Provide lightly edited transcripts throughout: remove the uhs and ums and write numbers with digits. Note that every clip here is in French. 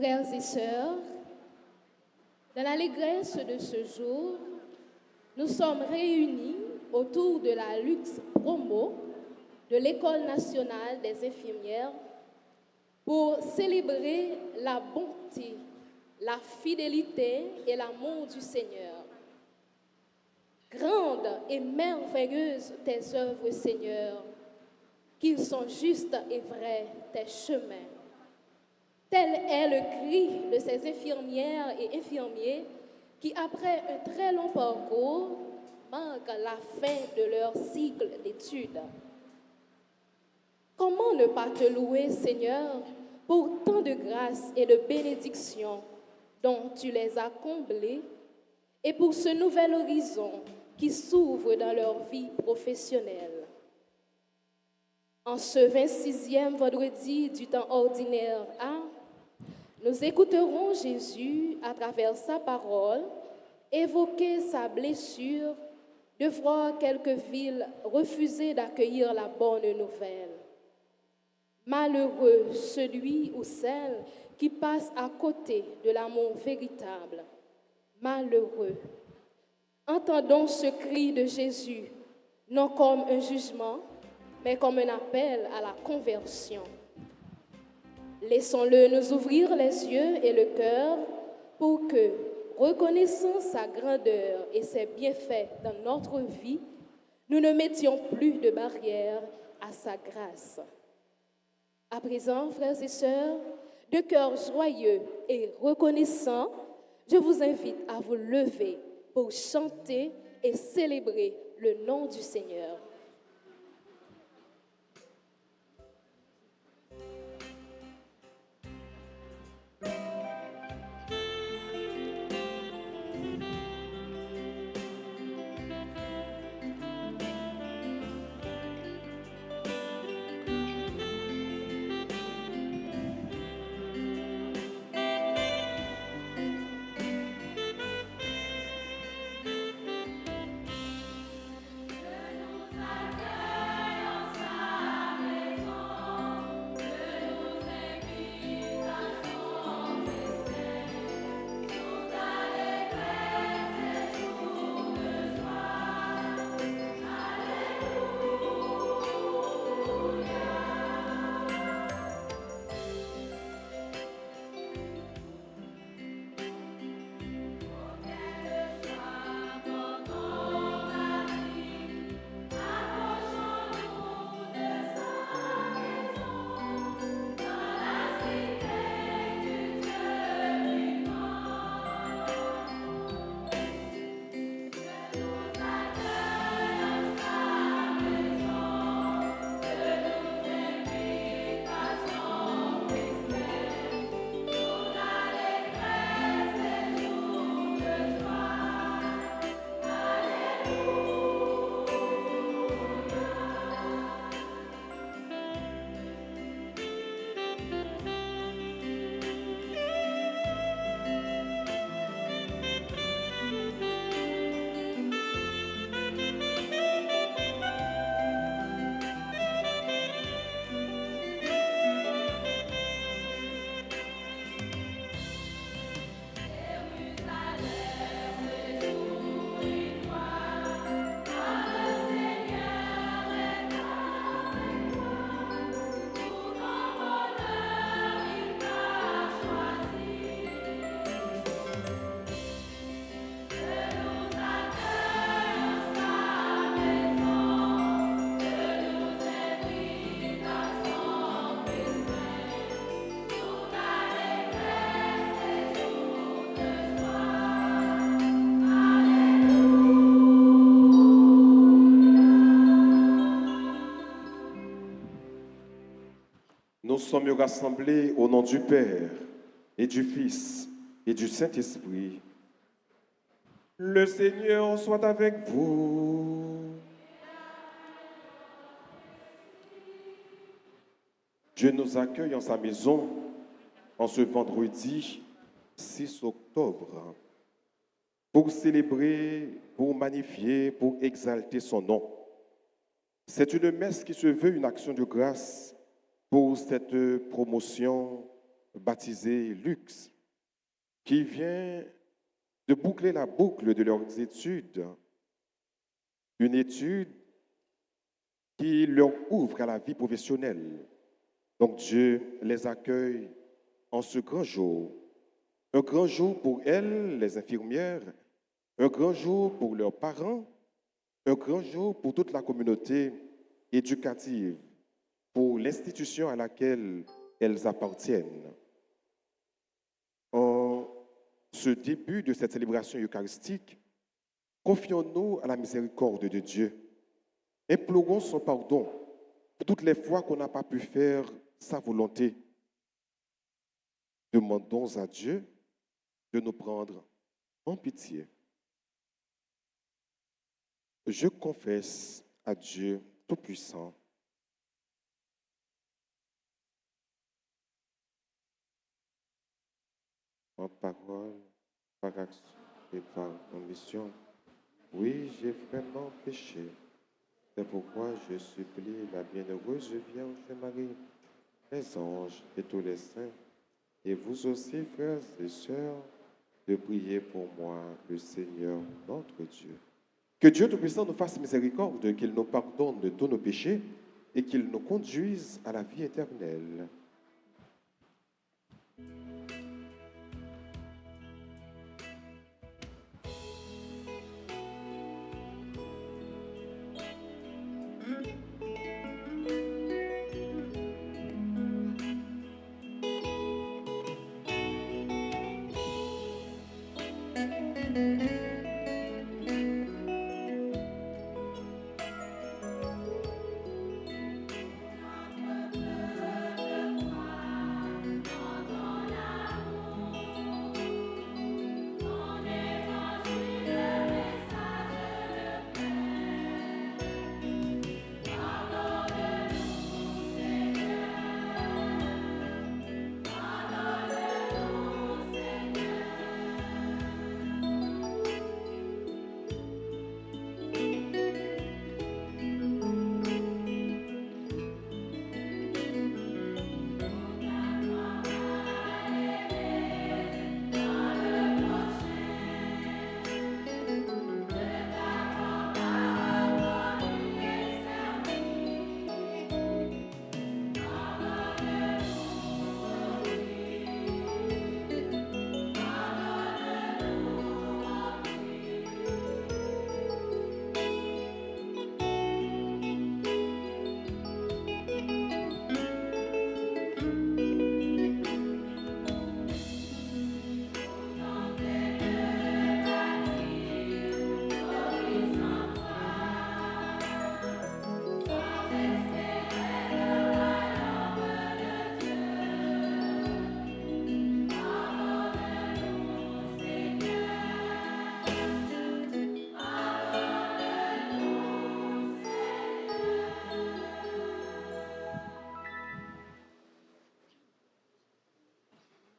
Frères et sœurs, dans l'allégresse de ce jour, nous sommes réunis autour de la luxe promo de l'École nationale des infirmières pour célébrer la bonté, la fidélité et l'amour du Seigneur. Grandes et merveilleuses tes œuvres, Seigneur, qu'ils sont justes et vrais tes chemins. Tel est le cri de ces infirmières et infirmiers qui, après un très long parcours, marquent la fin de leur cycle d'études. Comment ne pas te louer, Seigneur, pour tant de grâces et de bénédictions dont tu les as comblés et pour ce nouvel horizon qui s'ouvre dans leur vie professionnelle. En ce 26e vendredi du temps ordinaire A, nous écouterons Jésus, à travers sa parole, évoquer sa blessure de voir quelques villes refuser d'accueillir la bonne nouvelle. Malheureux celui ou celle qui passe à côté de l'amour véritable. Malheureux. Entendons ce cri de Jésus, non comme un jugement, mais comme un appel à la conversion. Laissons-le nous ouvrir les yeux et le cœur pour que, reconnaissant sa grandeur et ses bienfaits dans notre vie, nous ne mettions plus de barrières à sa grâce. À présent, frères et sœurs, de cœur joyeux et reconnaissant, je vous invite à vous lever pour chanter et célébrer le nom du Seigneur. Nous sommes rassemblés au nom du Père et du Fils et du Saint-Esprit. Le Seigneur soit avec vous. Dieu nous accueille en sa maison en ce vendredi 6 octobre pour célébrer, pour magnifier, pour exalter son nom. C'est une messe qui se veut une action de grâce pour cette promotion baptisé Lux, qui vient de boucler la boucle de leurs études, une étude qui leur ouvre à la vie professionnelle. Donc Dieu les accueille en ce grand jour. Un grand jour pour elles, les infirmières, un grand jour pour leurs parents, un grand jour pour toute la communauté éducative, pour l'institution à laquelle elles appartiennent. En ce début de cette célébration eucharistique, confions-nous à la miséricorde de Dieu. Implorons son pardon pour toutes les fois qu'on n'a pas pu faire sa volonté. Demandons à Dieu de nous prendre en pitié. Je confesse à Dieu Tout-Puissant, en parole, par action et par omission. Oui, j'ai vraiment péché. C'est pourquoi je supplie la bienheureuse Vierge Marie, les anges et tous les saints, et vous aussi, frères et sœurs, de prier pour moi, le Seigneur, notre Dieu. Que Dieu Tout-Puissant nous fasse miséricorde, qu'il nous pardonne de tous nos péchés et qu'il nous conduise à la vie éternelle.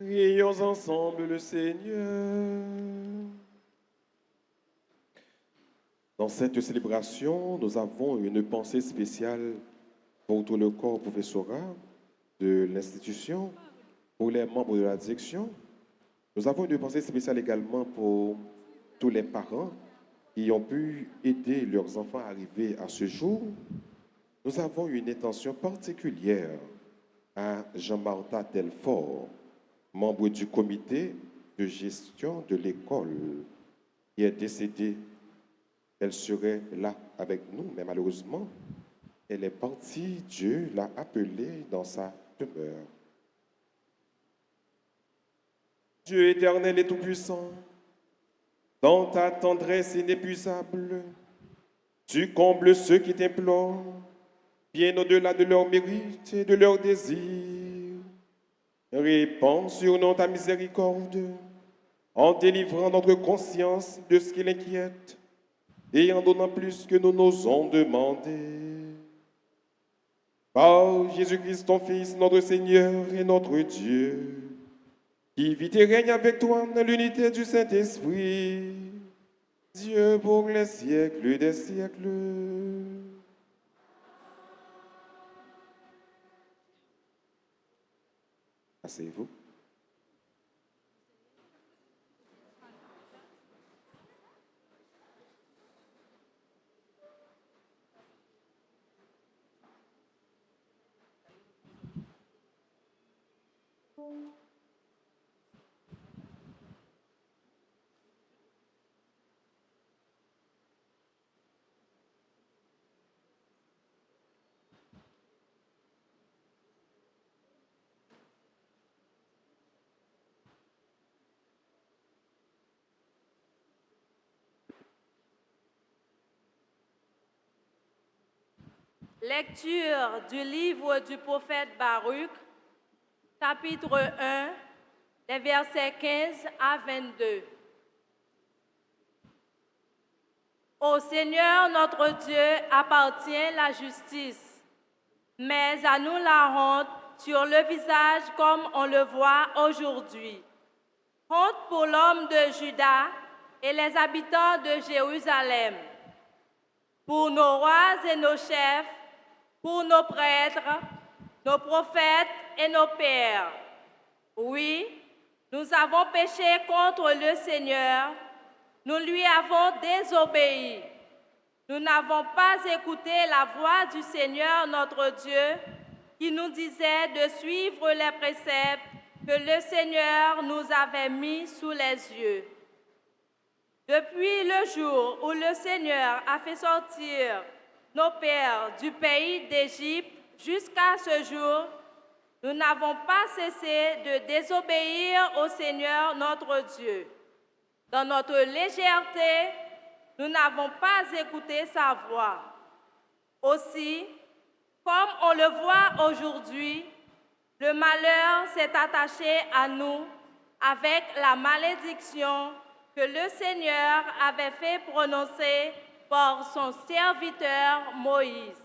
Prions ensemble le Seigneur. Dans cette célébration, nous avons une pensée spéciale pour tout le corps professoral de l'institution, pour les membres de la direction. Nous avons une pensée spéciale également pour tous les parents qui ont pu aider leurs enfants à arriver à ce jour. Nous avons une intention particulière à Jean-Martin Telfort, membre du comité de gestion de l'école, qui est décédée. Elle serait là avec nous, mais malheureusement, elle est partie. Dieu l'a appelée dans sa demeure. Dieu éternel et tout-puissant, dans ta tendresse inépuisable, tu combles ceux qui t'implorent, bien au-delà de leurs mérites et de leurs désirs. Répands sur nous ta miséricorde, en délivrant notre conscience de ce qui l'inquiète et en donnant plus que nous n'osons demander. Par Jésus-Christ, ton Fils, notre Seigneur et notre Dieu, qui vit et règne avec toi dans l'unité du Saint-Esprit, Dieu pour les siècles des siècles. Asseyez-vous. Lecture du livre du prophète Baruch, chapitre 1, les versets 15 à 22. Au Seigneur notre Dieu appartient la justice, mais à nous la honte sur le visage comme on le voit aujourd'hui. Honte pour l'homme de Juda et les habitants de Jérusalem, pour nos rois et nos chefs, pour nos prêtres, nos prophètes et nos pères. Oui, nous avons péché contre le Seigneur, nous lui avons désobéi. Nous n'avons pas écouté la voix du Seigneur notre Dieu qui nous disait de suivre les préceptes que le Seigneur nous avait mis sous les yeux. Depuis le jour où le Seigneur a fait sortir nos pères du pays d'Égypte jusqu'à ce jour, nous n'avons pas cessé de désobéir au Seigneur notre Dieu. Dans notre légèreté, nous n'avons pas écouté sa voix. Aussi, comme on le voit aujourd'hui, le malheur s'est attaché à nous avec la malédiction que le Seigneur avait fait prononcer par son serviteur Moïse.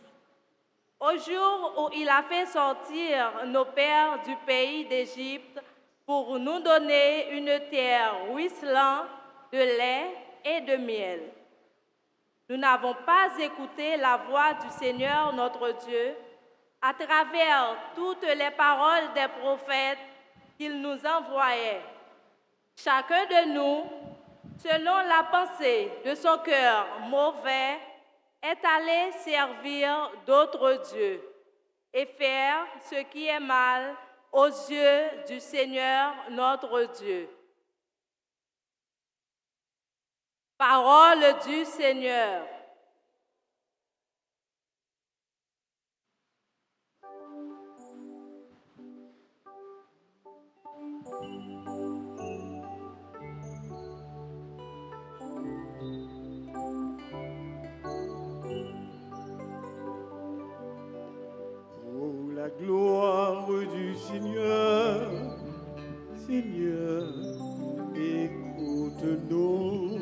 Au jour où il a fait sortir nos pères du pays d'Égypte pour nous donner une terre ruisselante de lait et de miel. Nous n'avons pas écouté la voix du Seigneur notre Dieu à travers toutes les paroles des prophètes qu'il nous envoyait. Chacun de nous, selon la pensée de son cœur mauvais, est allé servir d'autres dieux et faire ce qui est mal aux yeux du Seigneur notre Dieu. Parole du Seigneur. Pour la gloire du Seigneur, Seigneur, écoute-nous.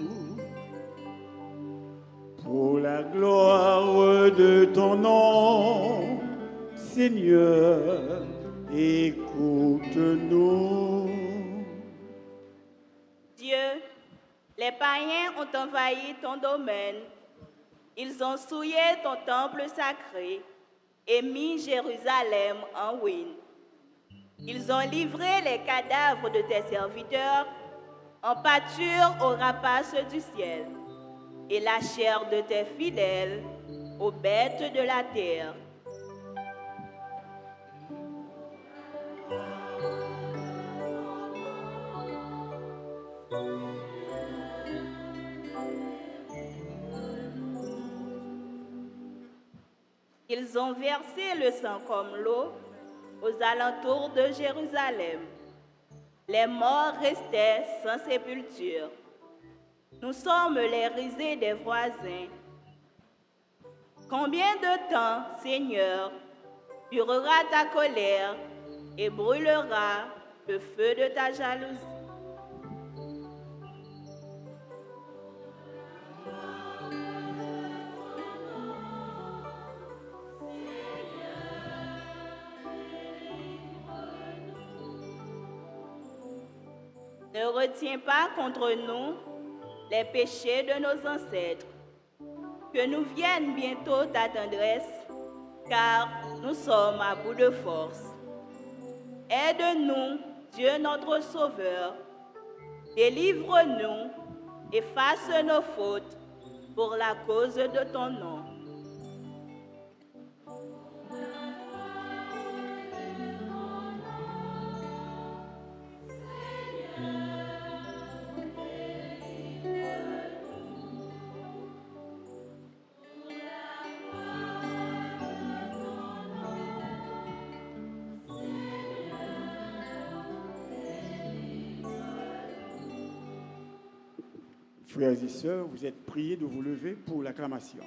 Pour la gloire de ton nom, Seigneur, écoute-nous. Dieu, les païens ont envahi ton domaine. Ils ont souillé ton temple sacré et mis Jérusalem en ruine. Ils ont livré les cadavres de tes serviteurs en pâture aux rapaces du ciel et la chair de tes fidèles aux bêtes de la terre. Ils ont versé le sang comme l'eau aux alentours de Jérusalem. Les morts restaient sans sépulture. Nous sommes les risées des voisins. Combien de temps, Seigneur, durera ta colère et brûlera le feu de ta jalousie? Ne retiens pas contre nous les péchés de nos ancêtres. Que nous vienne bientôt ta tendresse, car nous sommes à bout de force. Aide-nous, Dieu notre Sauveur. Délivre-nous, efface nos fautes pour la cause de ton nom. Frères et sœurs, vous êtes priés de vous lever pour l'acclamation.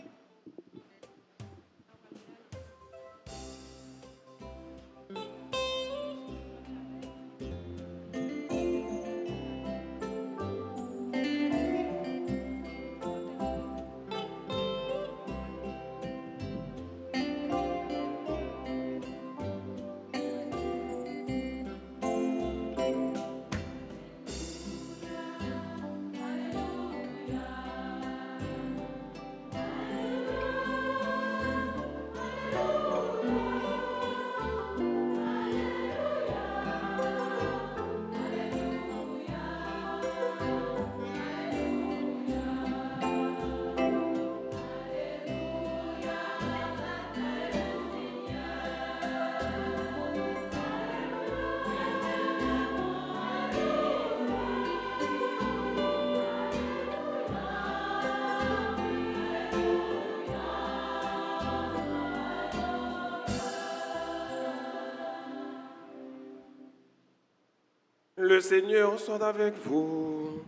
Le Seigneur soit avec vous.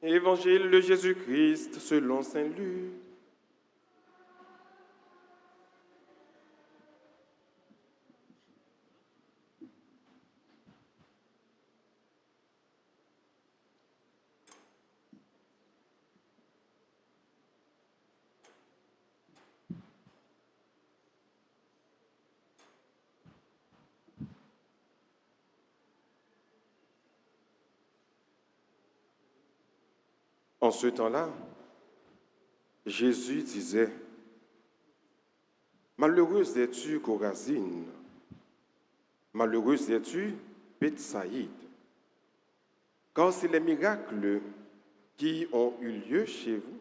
Évangile de Jésus-Christ selon saint Luc. En ce temps-là, Jésus disait, « Malheureuse es-tu, Chorazine, malheureuse es-tu, Bethsaïde, car si les miracles qui ont eu lieu chez vous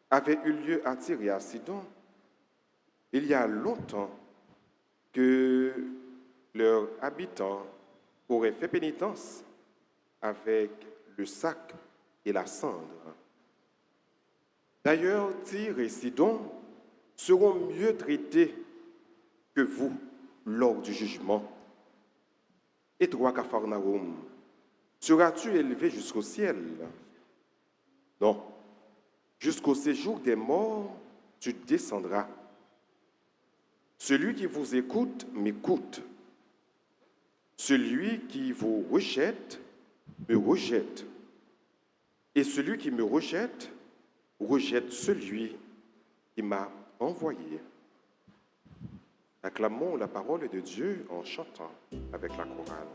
avaient eu lieu à Tyr et à Sidon, il y a longtemps que leurs habitants auraient fait pénitence avec le sac et la cendre. D'ailleurs, Tyr et Sidon seront mieux traités que vous lors du jugement. Et toi, Capharnaüm, seras-tu élevé jusqu'au ciel? Non, jusqu'au séjour des morts, tu descendras. Celui qui vous écoute m'écoute. Celui qui vous rejette me rejette. Et celui qui me rejette, rejette celui qui m'a envoyé. Acclamons la parole de Dieu en chantant avec la chorale.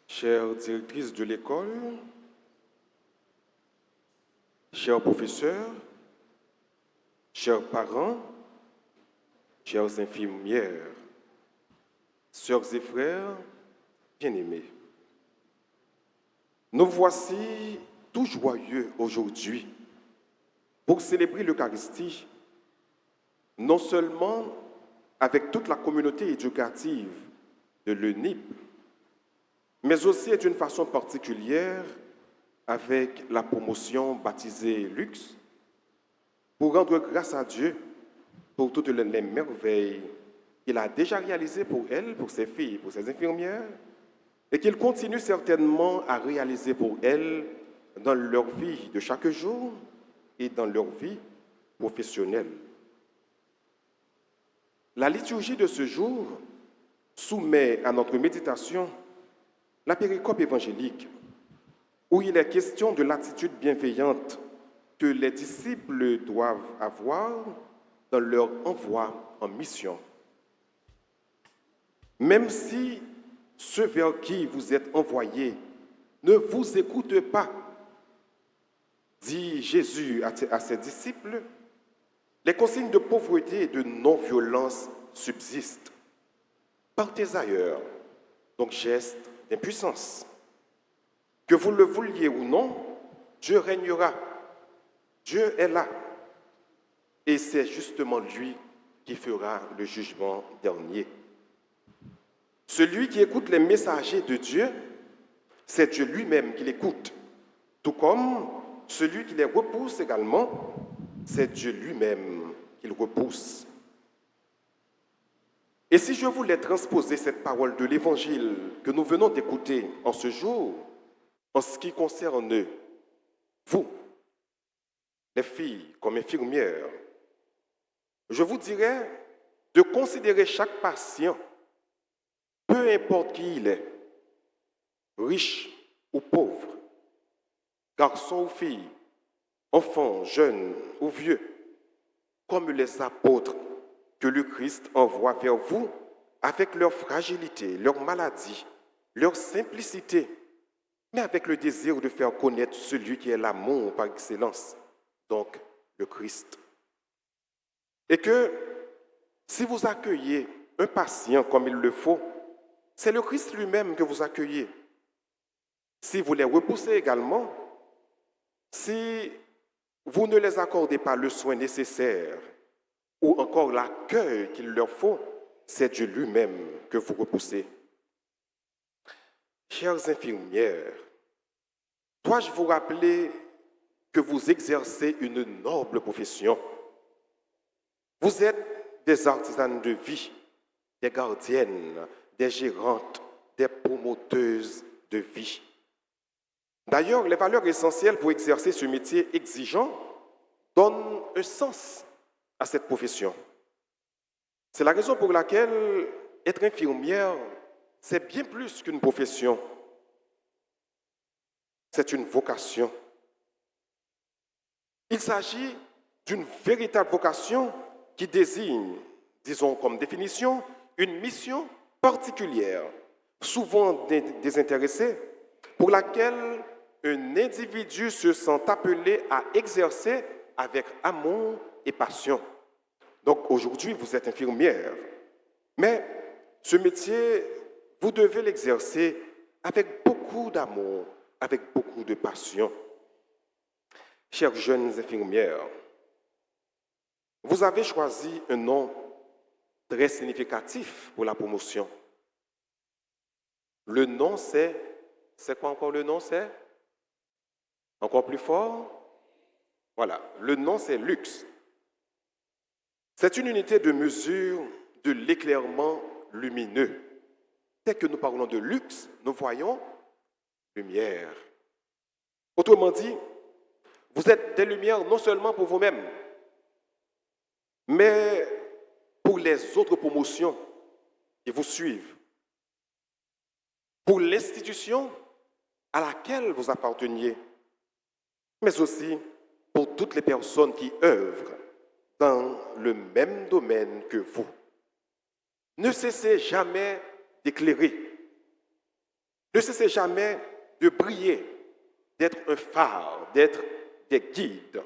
Chère directrice de l'école, chers professeurs, chers parents, chères infirmières, sœurs et frères bien-aimés, nous voici tout joyeux aujourd'hui pour célébrer l'Eucharistie, non seulement avec toute la communauté éducative de l'ENIP, mais aussi d'une façon particulière avec la promotion baptisée Lux, pour rendre grâce à Dieu pour toutes les merveilles qu'il a déjà réalisées pour elle, pour ses filles, pour ses infirmières, et qu'il continue certainement à réaliser pour elles dans leur vie de chaque jour et dans leur vie professionnelle. La liturgie de ce jour soumet à notre méditation la péricope évangélique, où il est question de l'attitude bienveillante que les disciples doivent avoir dans leur envoi en mission. Même si ceux vers qui vous êtes envoyés ne vous écoutent pas, dit Jésus à ses disciples, Les consignes de pauvreté et de non-violence subsistent. Partez ailleurs, donc geste d'impuissance. Que vous le vouliez ou non, Dieu régnera. Dieu est là. Et c'est justement lui qui fera le jugement dernier. Celui qui écoute les messagers de Dieu, c'est Dieu lui-même qui l'écoute. Tout comme celui qui les repousse également, c'est Dieu lui-même qui le repousse. Et si je voulais transposer cette parole de l'Évangile que nous venons d'écouter en ce jour, en ce qui concerne vous, les filles comme infirmières, je vous dirais de considérer chaque patient, peu importe qui il est, riche ou pauvre, garçon ou fille, enfant, jeune ou vieux, comme les apôtres que le Christ envoie vers vous avec leur fragilité, leur maladie, leur simplicité, mais avec le désir de faire connaître celui qui est l'amour par excellence, donc le Christ. Et que si vous accueillez un patient comme il le faut, c'est le Christ lui-même que vous accueillez. Si vous les repoussez également, si vous ne les accordez pas le soin nécessaire ou encore l'accueil qu'il leur faut, c'est Dieu lui-même que vous repoussez. Chères infirmières, dois-je vous rappeler que vous exercez une noble profession? Vous êtes des artisanes de vie, des gardiennes, des gérantes, des promoteuses de vie. D'ailleurs, les valeurs essentielles pour exercer ce métier exigeant donnent un sens à cette profession. C'est la raison pour laquelle être infirmière, c'est bien plus qu'une profession. C'est une vocation. Il s'agit d'une véritable vocation qui désigne, disons comme définition, une mission particulière, souvent désintéressée, pour laquelle un individu se sent appelé à exercer avec amour et passion. Donc aujourd'hui, vous êtes infirmière, mais ce métier, vous devez l'exercer avec beaucoup d'amour, avec beaucoup de passion. Chères jeunes infirmières, vous avez choisi un nom très significatif pour la promotion. Le nom, c'est quoi encore le nom, c'est? Encore plus fort? Voilà, le nom, c'est luxe. C'est une unité de mesure de l'éclairement lumineux. Dès que nous parlons de luxe, nous voyons lumière. Autrement dit, vous êtes des lumières non seulement pour vous-même, mais pour les autres promotions qui vous suivent, pour l'institution à laquelle vous apparteniez, mais aussi pour toutes les personnes qui œuvrent dans le même domaine que vous. Ne cessez jamais d'éclairer, ne cessez jamais de briller, d'être un phare, d'être des guides.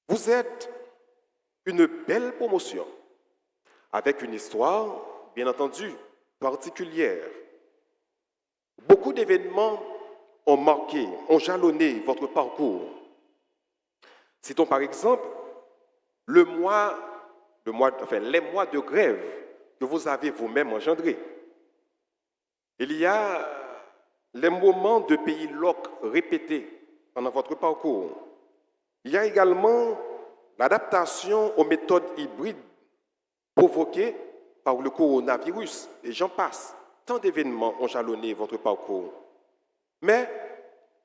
Vous êtes une belle promotion, avec une histoire, bien entendu, particulière. Beaucoup d'événements ont marqué, ont jalonné votre parcours. Citons par exemple les mois de grève que vous avez vous-même engendrés. Il y a les moments de pays locs répétés pendant votre parcours. Il y a également l'adaptation aux méthodes hybrides provoquées par le coronavirus, et j'en passe. Tant d'événements ont jalonné votre parcours. Mais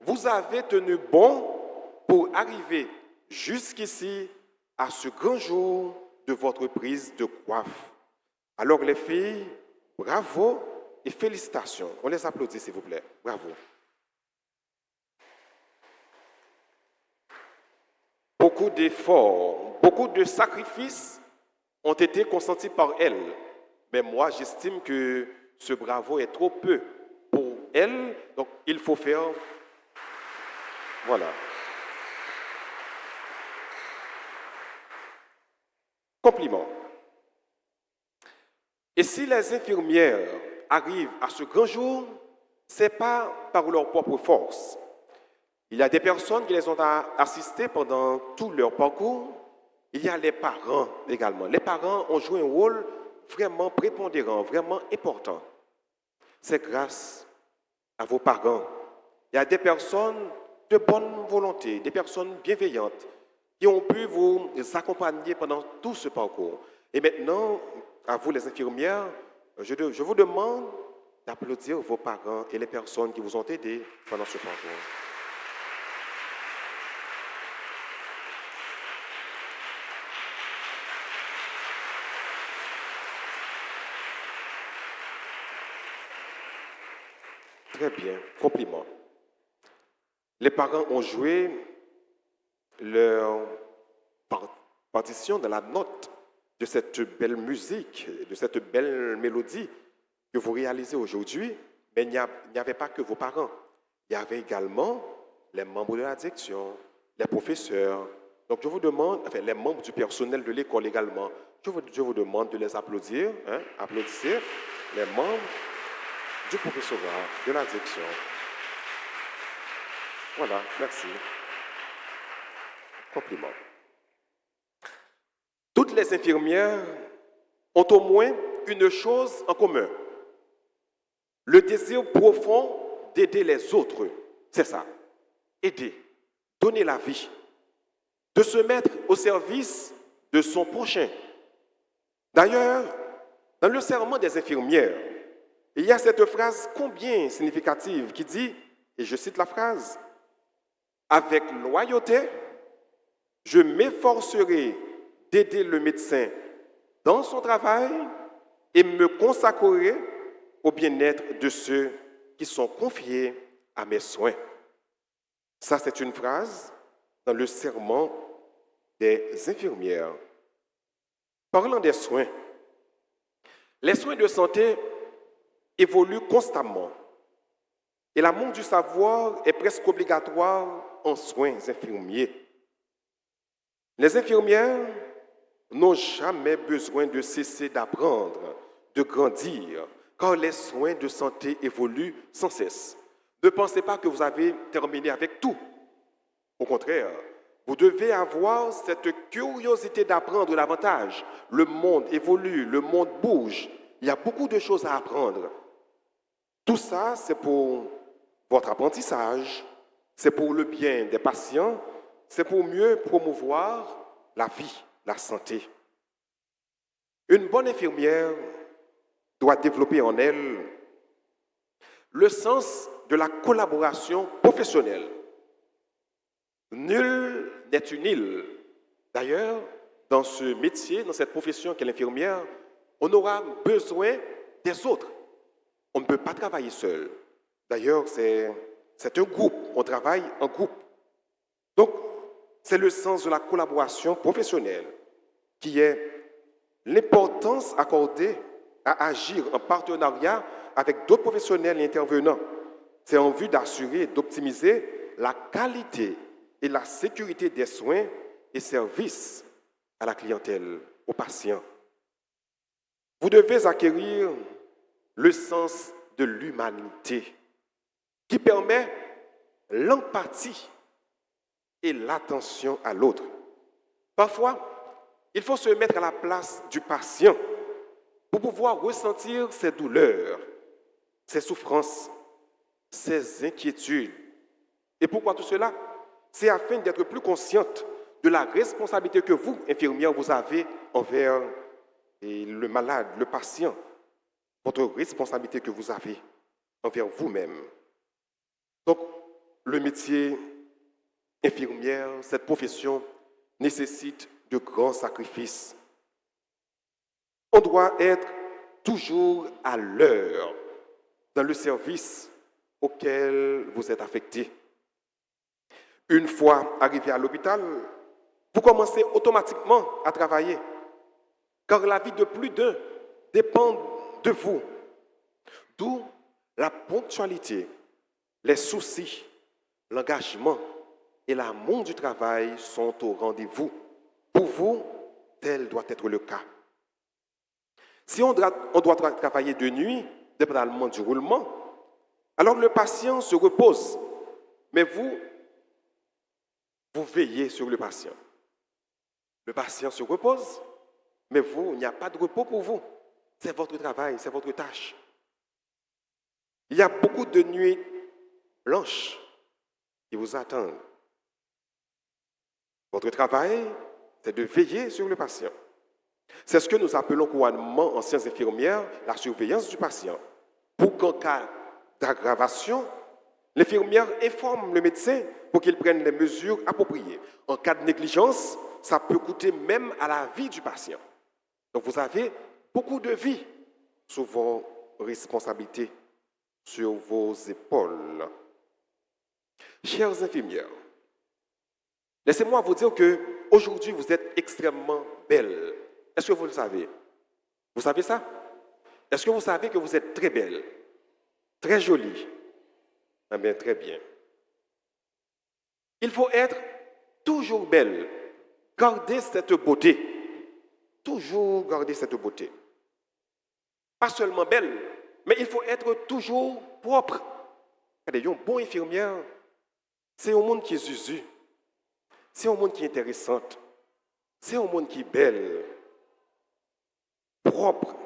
vous avez tenu bon pour arriver jusqu'ici à ce grand jour de votre prise de coiffe. Alors les filles, bravo et félicitations. On les applaudit s'il vous plaît. Bravo. Beaucoup d'efforts, beaucoup de sacrifices ont été consentis par elle. Mais moi, j'estime que ce bravo est trop peu pour elle. Donc, il faut faire... Voilà. Compliment. Et si les infirmières arrivent à ce grand jour, ce n'est pas par leur propre force. Il y a des personnes qui les ont assistées pendant tout leur parcours. Il y a les parents également. Les parents ont joué un rôle vraiment prépondérant, vraiment important. C'est grâce à vos parents. Il y a des personnes de bonne volonté, des personnes bienveillantes qui ont pu vous accompagner pendant tout ce parcours. Et maintenant, à vous les infirmières, je vous demande d'applaudir vos parents et les personnes qui vous ont aidés pendant ce parcours. Très bien, compliment. Les parents ont joué leur partition dans la note de cette belle musique, de cette belle mélodie que vous réalisez aujourd'hui, mais il n'y avait pas que vos parents. Il y avait également les membres de la direction, les professeurs. Donc je vous demande, enfin les membres du personnel de l'école également, je vous demande de les applaudir. Applaudissez les membres du professorat, de la direction. Voilà, merci. Compliment. Toutes les infirmières ont au moins une chose en commun. Le désir profond d'aider les autres. C'est ça. Aider, donner la vie, de se mettre au service de son prochain. D'ailleurs, dans le serment des infirmières, il y a cette phrase combien significative qui dit, et je cite la phrase, « Avec loyauté, je m'efforcerai d'aider le médecin dans son travail et me consacrerai au bien-être de ceux qui sont confiés à mes soins. » Ça, c'est une phrase dans le serment des infirmières. Parlant des soins, les soins de santé évoluent constamment et l'amour du savoir est presque obligatoire en soins infirmiers. Les infirmières n'ont jamais besoin de cesser d'apprendre, de grandir, car les soins de santé évoluent sans cesse. Ne pensez pas que vous avez terminé avec tout. Au contraire, vous devez avoir cette curiosité d'apprendre davantage. Le monde évolue, le monde bouge. Il y a beaucoup de choses à apprendre. Tout ça, c'est pour votre apprentissage, c'est pour le bien des patients, c'est pour mieux promouvoir la vie, la santé. Une bonne infirmière doit développer en elle le sens de la collaboration professionnelle. Nul n'est une île. D'ailleurs, dans ce métier, dans cette profession qu'est l'infirmière, on aura besoin des autres. On ne peut pas travailler seul. D'ailleurs, c'est un groupe. On travaille en groupe. Donc, c'est le sens de la collaboration professionnelle qui est l'importance accordée à agir en partenariat avec d'autres professionnels et intervenants. C'est en vue d'assurer et d'optimiser la qualité et la sécurité des soins et services à la clientèle, aux patients. Vous devez acquérir le sens de l'humanité qui permet l'empathie et l'attention à l'autre. Parfois, il faut se mettre à la place du patient pour pouvoir ressentir ses douleurs, ses souffrances, ses inquiétudes. Et pourquoi tout cela? C'est afin d'être plus consciente de la responsabilité que vous, infirmières, vous avez envers le malade, le patient. Votre responsabilité que vous avez envers vous-même. Donc, le métier infirmière, cette profession, nécessite de grands sacrifices. On doit être toujours à l'heure dans le service auquel vous êtes affecté. Une fois arrivé à l'hôpital, vous commencez automatiquement à travailler, car la vie de plus d'un dépend de vous. D'où la ponctualité, les soucis, l'engagement et l'amour du travail sont au rendez-vous pour vous tel doit être le cas. Si on doit travailler de nuit, dépendamment du roulement, alors le patient se repose, mais vous veillez sur le patient. Le patient se repose, mais vous, il n'y a pas de repos pour vous. C'est votre travail, c'est votre tâche. Il y a beaucoup de nuits blanches qui vous attendent. Votre travail, c'est de veiller sur le patient. C'est ce que nous appelons couramment en sciences infirmières la surveillance du patient. Pour qu'en cas d'aggravation, l'infirmière informe le médecin pour qu'il prenne les mesures appropriées. En cas de négligence, ça peut coûter même à la vie du patient. Donc vous avez beaucoup de vies sous vos responsabilités, sur vos épaules. Chères infirmières, laissez-moi vous dire qu'aujourd'hui, vous êtes extrêmement belles. Est-ce que vous le savez? Vous savez ça? Est-ce que vous savez que vous êtes très belle, très jolie? Eh bien, très bien. Il faut être toujours belle. Gardez cette beauté. Toujours garder cette beauté. Pas seulement belle, mais il faut être toujours propre. Regardez, une bonne infirmière, c'est un monde qui est zuzu. C'est un monde qui est intéressant. C'est un monde qui est belle. Propre.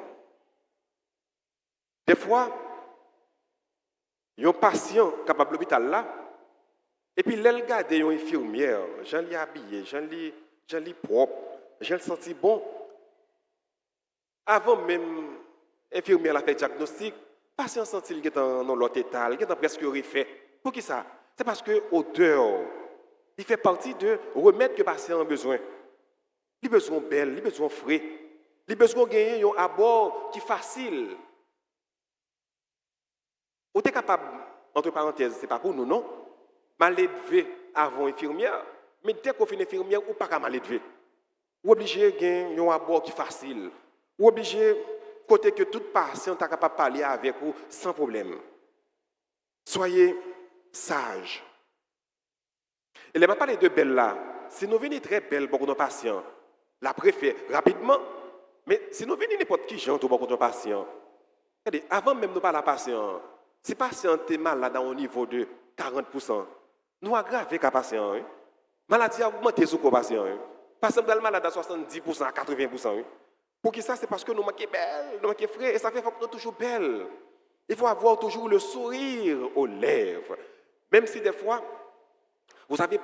Des fois, il y a un patient capable de l'hôpital là, et puis l'elle regarde une infirmière, j'en l'ai habillé, j'en l'ai propre, j'en l'ai senti bon. Avant même l'infirmière a fait le diagnostic, le patient senti qu'il est dans l'autre état, il est presque refait. Pour qui ça? C'est parce que l'odeur, il fait partie de remède que le patient a besoin. Il a besoin belle, il a besoin frais, il a besoin de gagner un abord qui est facile. Vous êtes capable, entre parenthèses, ce n'est pas pour nous, non? Mal élevé avant infirmière, mais dès qu'on fait une infirmière, vous n'êtes pas mal élevé. Vous êtes obligé de gagner un abord qui est facile. Vous êtes obligé, côté que toute patient est capable de parler avec vous sans problème. Soyez sages. Et les parler de belles là, si nous venons très belles pour nos patients, la préfère rapidement, mais si nous venons n'importe qui gens pour nos patients, avant même de parler à la patient, si le patient est malade au niveau de 40%, nous aggravons le patient. La maladie a augmenté sur le patient. Le patient est malade à 70%, à 80%. Pour qui ça? C'est parce que nous manquons belle, nous manquons frais, et ça fait que nous sommes toujours belles. Il faut avoir toujours le sourire aux lèvres. Même si des fois, vous avez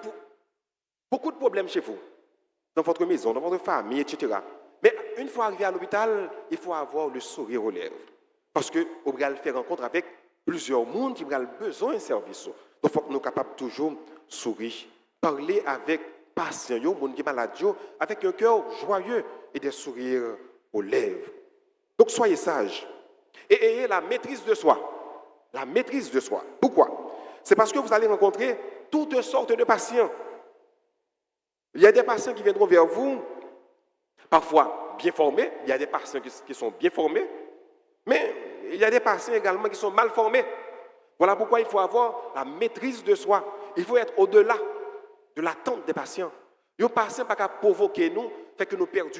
beaucoup de problèmes chez vous, dans votre maison, dans votre famille, etc. Mais une fois arrivé à l'hôpital, il faut avoir le sourire aux lèvres. Parce que vous allez faire rencontre avec plusieurs mondes qui ont besoin de service. Donc, il faut que nous soyons capables toujours de sourire, parler avec patients, les gens qui sont malades, avec un cœur joyeux et des sourires aux lèvres. Donc, soyez sages et ayez la maîtrise de soi. La maîtrise de soi. Pourquoi? C'est parce que vous allez rencontrer toutes sortes de patients. Il y a des patients qui viendront vers vous, parfois bien formés. Il y a des patients qui sont bien formés, mais il y a des patients également qui sont mal formés. Voilà pourquoi il faut avoir la maîtrise de soi. Il faut être au-delà de l'attente des patients. Les patients ne peuvent pas provoquer nous, fait que nous perdons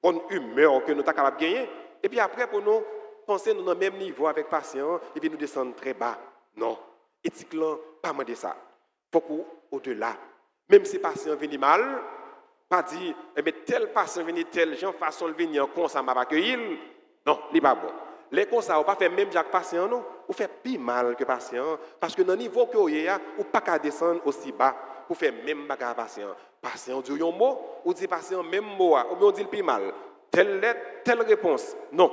bonne humeur que nous sommes capables de gagner. Et puis après, pour nous, penser nous dans le même niveau avec les patients, et puis nous descendre très bas. Non. Éthiquement, pas demander ça. Il faut qu'au-delà. Même si le patient vient mal, pas dire, tel patient vient tel genre façon de venir, comme ça m'a accueilli. Non, il n'est pas bon. Les comme ça, on ne pas faire même avec patient, non. On fait plus mal que le patient. Parce que dans le niveau que vous avez, on ne peut pas descendre aussi bas pour faire même avec le patient. Patient dit un mot, ou dit patient même mot, ou bien on dit le plus mal. Telle lettre, telle réponse. Non,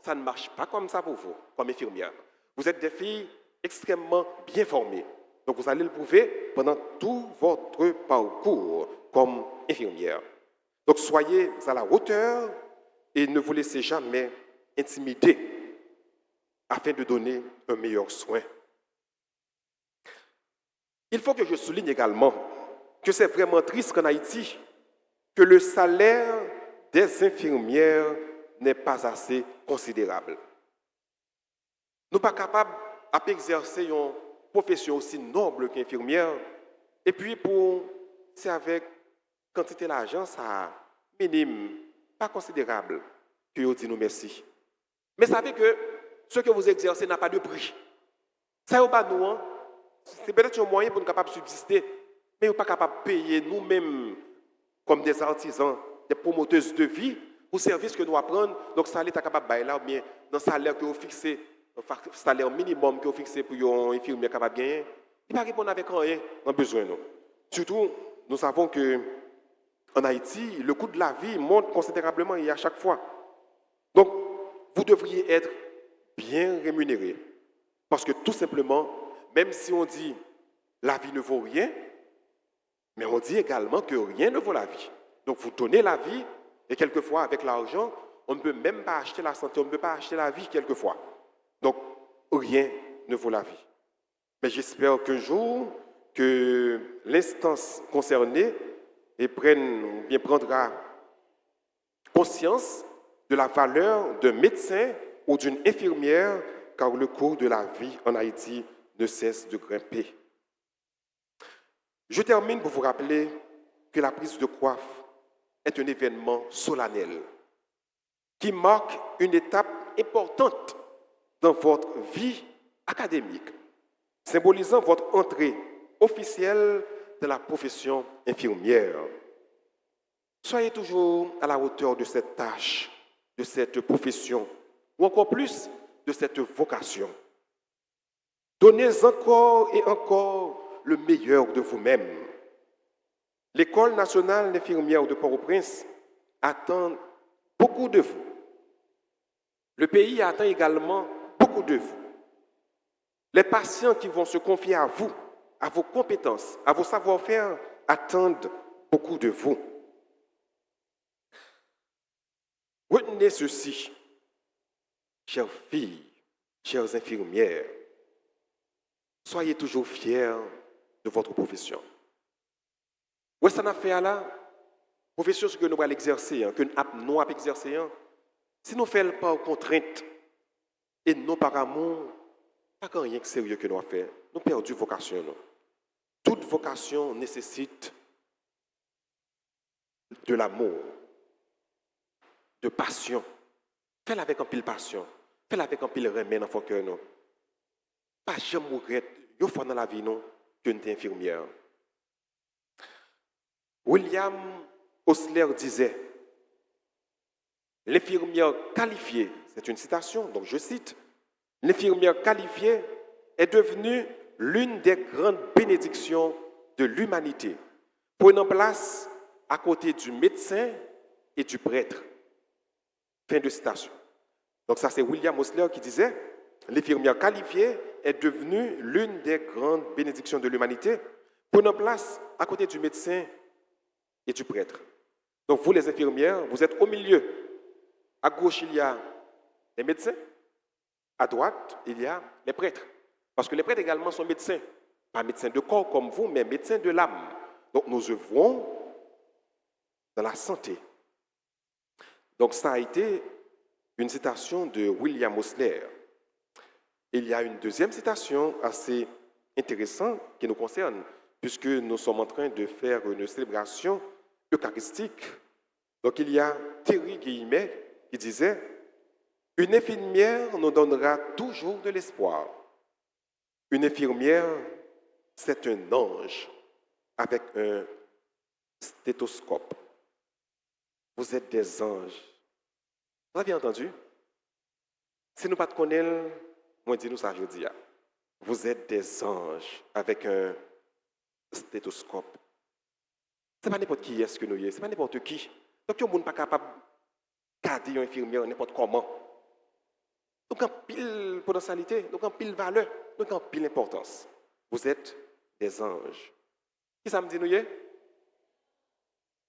ça ne marche pas comme ça pour vous, comme infirmière. Vous êtes des filles extrêmement bien formées. Donc vous allez le prouver pendant tout votre parcours comme infirmière. Donc soyez à la hauteur et ne vous laissez jamais intimider afin de donner un meilleur soin. Il faut que je souligne également que c'est vraiment triste qu'en Haïti, que le salaire des infirmières n'est pas assez considérable. Nous ne sommes pas capables d'exercer une profession aussi noble qu'infirmière, et puis c'est avec quantité d'argent, ça minime, pas considérable, que vous dites nous merci. Mais savez que ce que vous exercez n'a pas de prix. Ça, vous pas nous, c'est peut-être un moyen pour nous capables de subsister, mais vous pas capable de payer nous-mêmes comme des artisans, des promoteuses de vie, pour services que nous apprenons. Donc, ça, l'État est capable de bailler là, ou bien dans le salaire que vous fixez, le salaire minimum que vous fixez pour un infirmier capable de gagner, il ne va pas répondre avec rien, on a besoin. Non. Surtout, nous savons que en Haïti, le coût de la vie monte considérablement et à chaque fois. Donc, vous devriez être bien rémunéré. Parce que tout simplement, même si on dit la vie ne vaut rien, mais on dit également que rien ne vaut la vie. Donc, vous donnez la vie, et quelquefois, avec l'argent, on ne peut même pas acheter la santé, on ne peut pas acheter la vie quelquefois. Donc, rien ne vaut la vie. Mais j'espère qu'un jour, que l'instance concernée prendra conscience de la valeur d'un médecin ou d'une infirmière, car le coût de la vie en Haïti ne cesse de grimper. Je termine pour vous rappeler que la prise de coiffe est un événement solennel qui marque une étape importante dans votre vie académique, symbolisant votre entrée officielle de la profession infirmière. Soyez toujours à la hauteur de cette tâche, de cette profession, ou encore plus de cette vocation. Donnez encore et encore le meilleur de vous-même. L'École nationale d'infirmière de Port-au-Prince attend beaucoup de vous. Le pays attend également beaucoup de vous. Les patients qui vont se confier à vous, à vos compétences, à vos savoir-faire, attendent beaucoup de vous. Retenez ceci, chères filles, chères infirmières, soyez toujours fiers de votre profession. Où est-ce qu'on a fait là? Profession que nous allons exercer, que nous allons exercer, si nous ne faisons pas contrainte et non par amour, pas rien de sérieux que nous allons faire. Nous perdons vocation. Non? Toute vocation nécessite de l'amour, de passion. Fais-le avec un pile passion. Fais-le avec un pile remède dans votre cœur. Non? Pas jamais regretter, une fois dans la vie, non, que tu es infirmière. William Osler disait, l'infirmière qualifiée, c'est une citation, donc je cite, l'infirmière qualifiée est devenue l'une des grandes bénédictions de l'humanité, prenant place à côté du médecin et du prêtre. Fin de citation. Donc ça c'est William Osler qui disait, l'infirmière qualifiée est devenue l'une des grandes bénédictions de l'humanité, prenant place à côté du médecin et du prêtre. Donc vous les infirmières, vous êtes au milieu. À gauche, il y a les médecins. À droite, il y a les prêtres. Parce que les prêtres également sont médecins. Pas médecins de corps comme vous, mais médecins de l'âme. Donc nous œuvrons dans la santé. Donc ça a été une citation de William Osler. Il y a une deuxième citation assez intéressante qui nous concerne, puisque nous sommes en train de faire une célébration eucharistique. Donc il y a Thierry Guillemet qui disait « Une infirmière nous donnera toujours de l'espoir. Une infirmière, c'est un ange avec un stéthoscope. Vous êtes des anges. » Vous avez entendu? Si nous ne connaissons pas, moi dis-nous ça aujourd'hui. Vous êtes des anges avec un stéthoscope. Ce n'est pas n'importe qui est-ce que nous y est, ce n'est pas n'importe qui. Donc, il n'y a pas capable de garder une infirmière n'importe comment. Donc, en pile potentialité, donc en pile valeur, donc en pile importance. Vous êtes des anges. Qui ça me dit nous y est?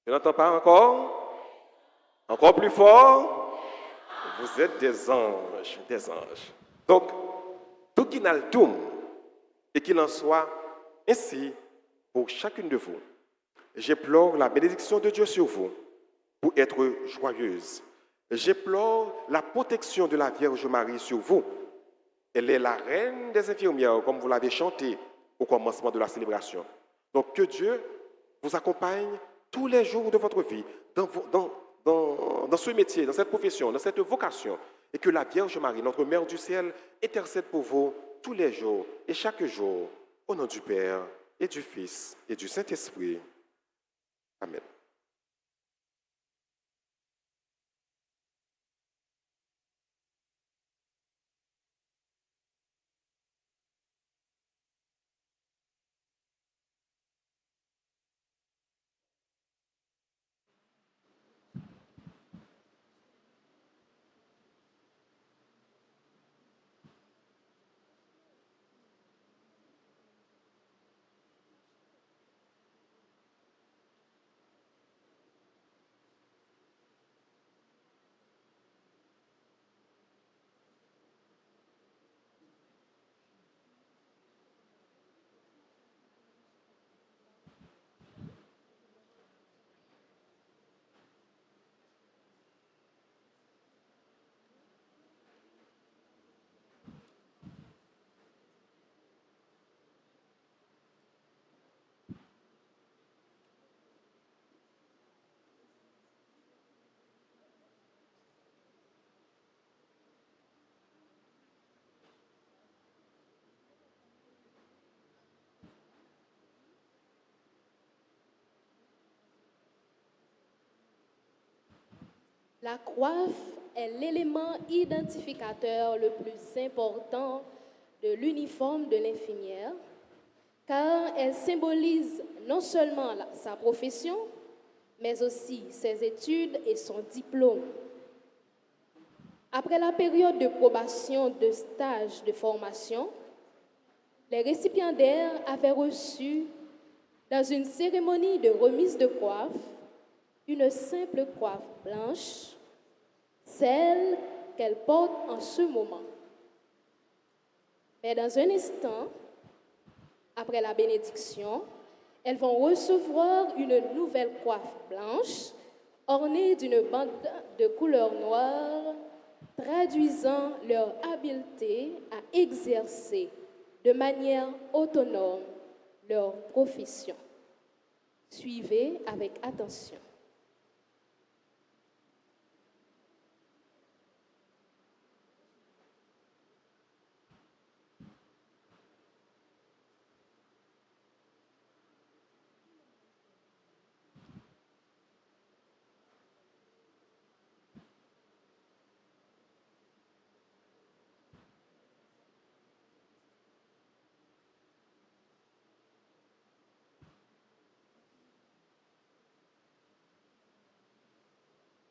Je n'entends pas encore? Encore plus fort? Vous êtes des anges, des anges. Donc, tout qui n'a le tout, et qu'il en soit ainsi pour chacune de vous. J'implore la bénédiction de Dieu sur vous pour être joyeuse. J'implore la protection de la Vierge Marie sur vous. Elle est la reine des infirmières, comme vous l'avez chanté au commencement de la célébration. Donc que Dieu vous accompagne tous les jours de votre vie, dans dans ce métier, dans cette profession, dans cette vocation. Et que la Vierge Marie, notre Mère du ciel, intercède pour vous tous les jours et chaque jour, au nom du Père et du Fils et du Saint-Esprit. Amen. La coiffe est l'élément identificateur le plus important de l'uniforme de l'infirmière, car elle symbolise non seulement sa profession, mais aussi ses études et son diplôme. Après la période de probation de stage de formation, les récipiendaires avaient reçu, dans une cérémonie de remise de coiffe, une simple coiffe blanche, celle qu'elle porte en ce moment. Mais dans un instant, après la bénédiction, elles vont recevoir une nouvelle coiffe blanche ornée d'une bande de couleur noire, traduisant leur habileté à exercer de manière autonome leur profession. Suivez avec attention.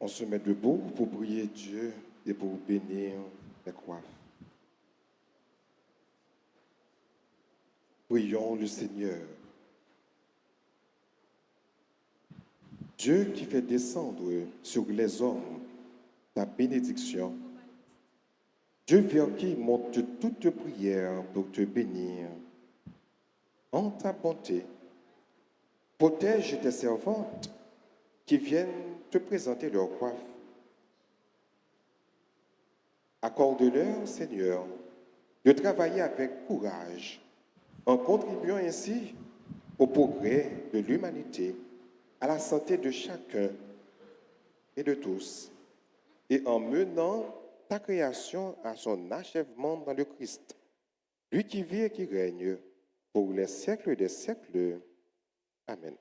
On se met debout pour prier Dieu et pour bénir les coiffes. Prions le Seigneur. Dieu qui fait descendre sur les hommes ta bénédiction, Dieu vers qui monte toute prière pour te bénir. En ta bonté, protège tes servantes qui viennent te présenter leur coiffe. Accorde-leur, Seigneur, de travailler avec courage, en contribuant ainsi au progrès de l'humanité, à la santé de chacun et de tous, et en menant ta création à son achèvement dans le Christ, lui qui vit et qui règne pour les siècles des siècles. Amen.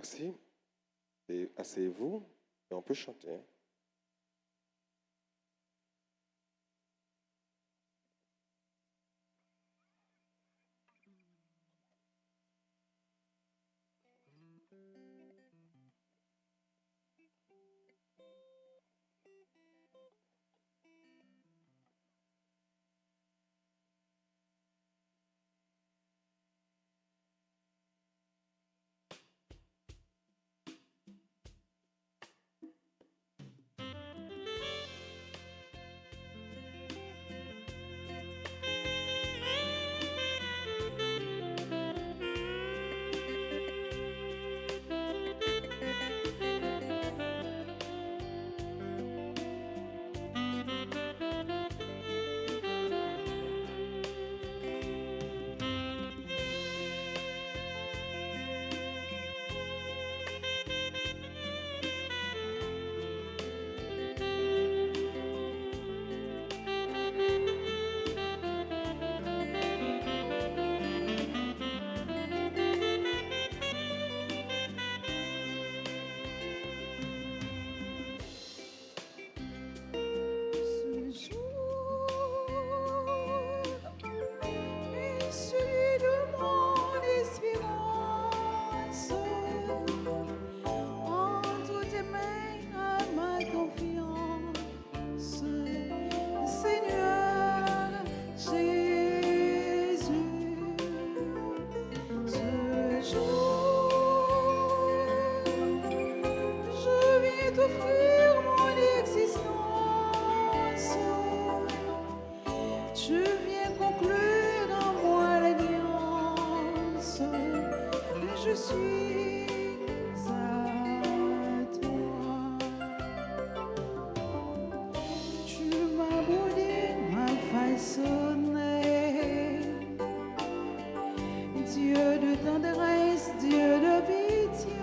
Merci. Et asseyez-vous et on peut chanter. je suis à toi. Tu m'as moulé, m'as façonné. Dieu de tendresse, Dieu de pitié.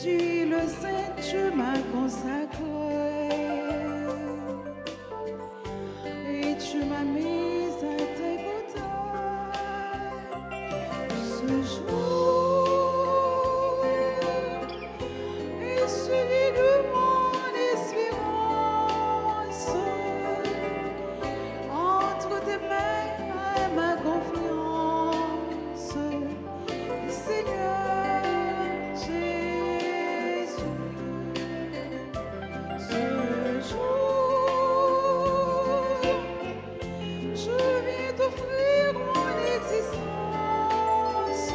Tu le sais, tu m'as consacré. Et tu m'as mise à tes côtés. Ce jour est celui de mon espérance. Entre tes mains, ma confiance, Seigneur Jésus. Ce jour, je viens t'offrir mon existence.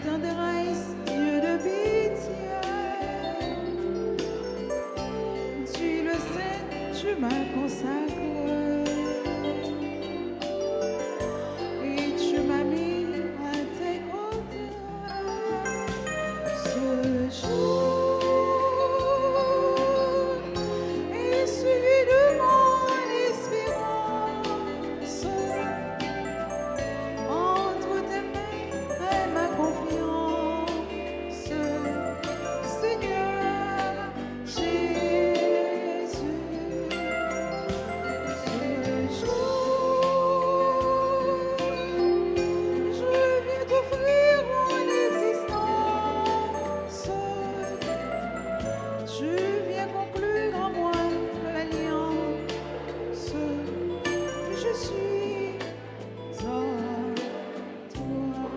tendresse, Dieu de pitié. Tu le sais, tu m'as consacré. Et tu m'as mis à tes côtés. Ce jour est suivi de mon espérance. Entre tes mains est ma confiance, Seigneur Jésus. Ce jour, je viens t'offrir mon existence. Tu viens conclure en moi l'alliance. Je suis en toi.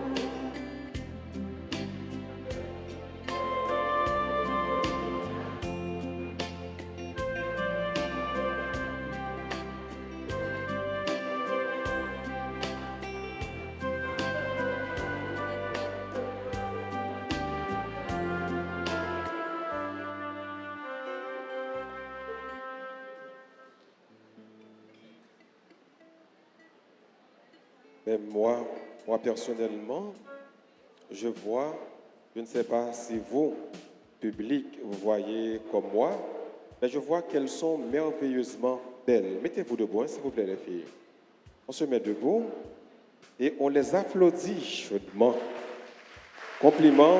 Mais moi personnellement, je vois, je ne sais pas si vous, public, vous voyez comme moi, mais je vois qu'elles sont merveilleusement belles. Mettez-vous debout, hein, s'il vous plaît, les filles. On se met debout et on les applaudit chaudement. Compliment.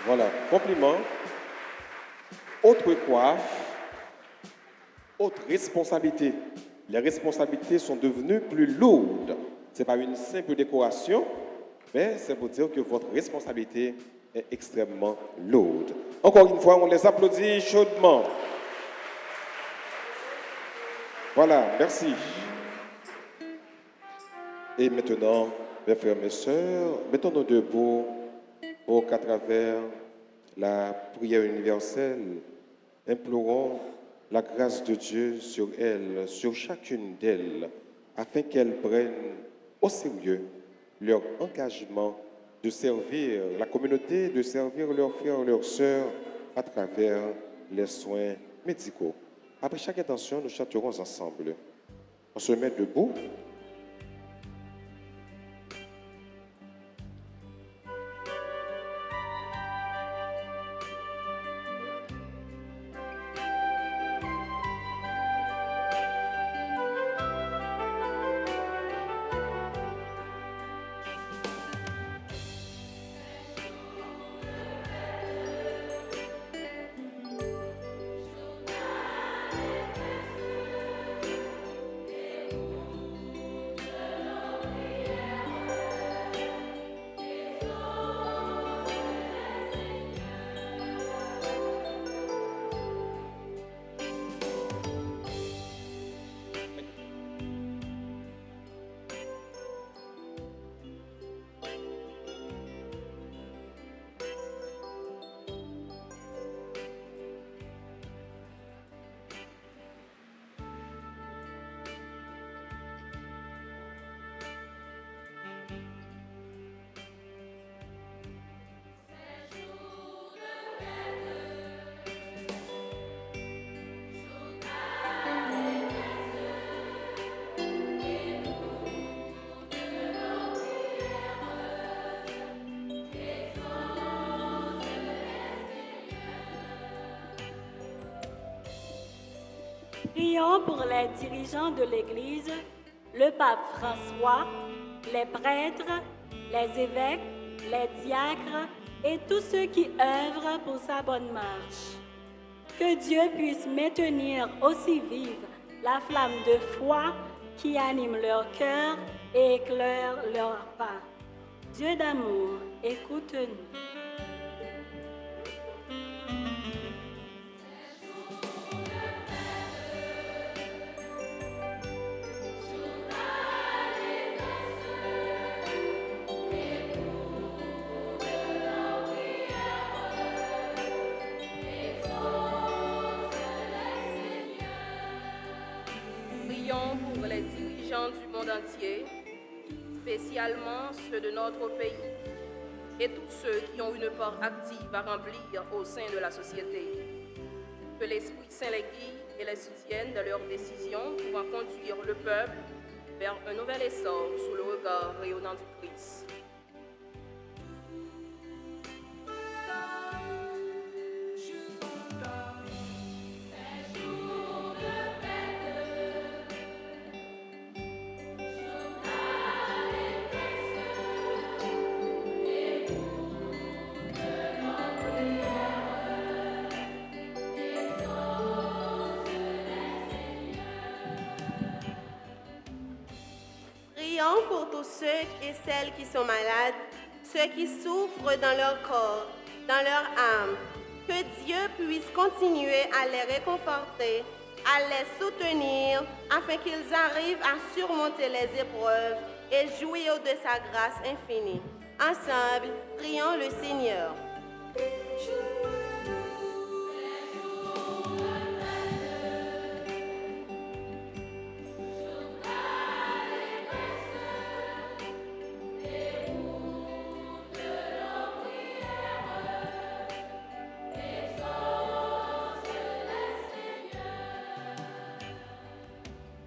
Voilà, compliment. Autre coiffe, autre responsabilité. Les responsabilités sont devenues plus lourdes. Ce n'est pas une simple décoration, mais c'est pour dire que votre responsabilité est extrêmement lourde. Encore une fois, on les applaudit chaudement. Voilà, merci. Et maintenant, mes frères, mes sœurs, mettons-nous debout pour qu'à travers la prière universelle, implorons la grâce de Dieu sur elles, sur chacune d'elles, afin qu'elles prennent au sérieux leur engagement de servir la communauté, de servir leurs frères, leurs sœurs à travers les soins médicaux. Après chaque intention, nous chanterons ensemble. On se met debout. Prions pour les dirigeants de l'Église, le pape François, les prêtres, les évêques, les diacres et tous ceux qui œuvrent pour sa bonne marche. Que Dieu puisse maintenir aussi vive la flamme de foi qui anime leur cœur et éclaire leur pas. Dieu d'amour, écoute-nous. Prions pour les dirigeants du monde entier, spécialement ceux de notre pays et tous ceux qui ont une part active à remplir au sein de la société. Que l'Esprit Saint les guide et les soutienne dans leurs décisions pour conduire le peuple vers un nouvel essor sous le regard rayonnant du Christ. Prions pour tous ceux et celles qui sont malades, ceux qui souffrent dans leur corps, dans leur âme. Que Dieu puisse continuer à les réconforter, à les soutenir, afin qu'ils arrivent à surmonter les épreuves et jouir de sa grâce infinie. Ensemble, prions le Seigneur.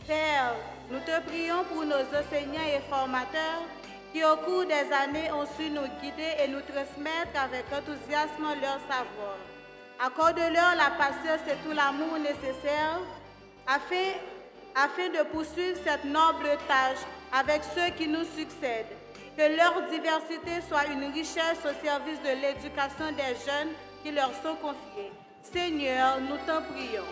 Père, nous te prions pour nos enseignants et formateurs qui au cours des années ont su nous guider et nous transmettre avec enthousiasme leur savoir. Accorde-leur la patience et tout l'amour nécessaire afin de poursuivre cette noble tâche avec ceux qui nous succèdent. Que leur diversité soit une richesse au service de l'éducation des jeunes qui leur sont confiés. Seigneur, nous t'en prions.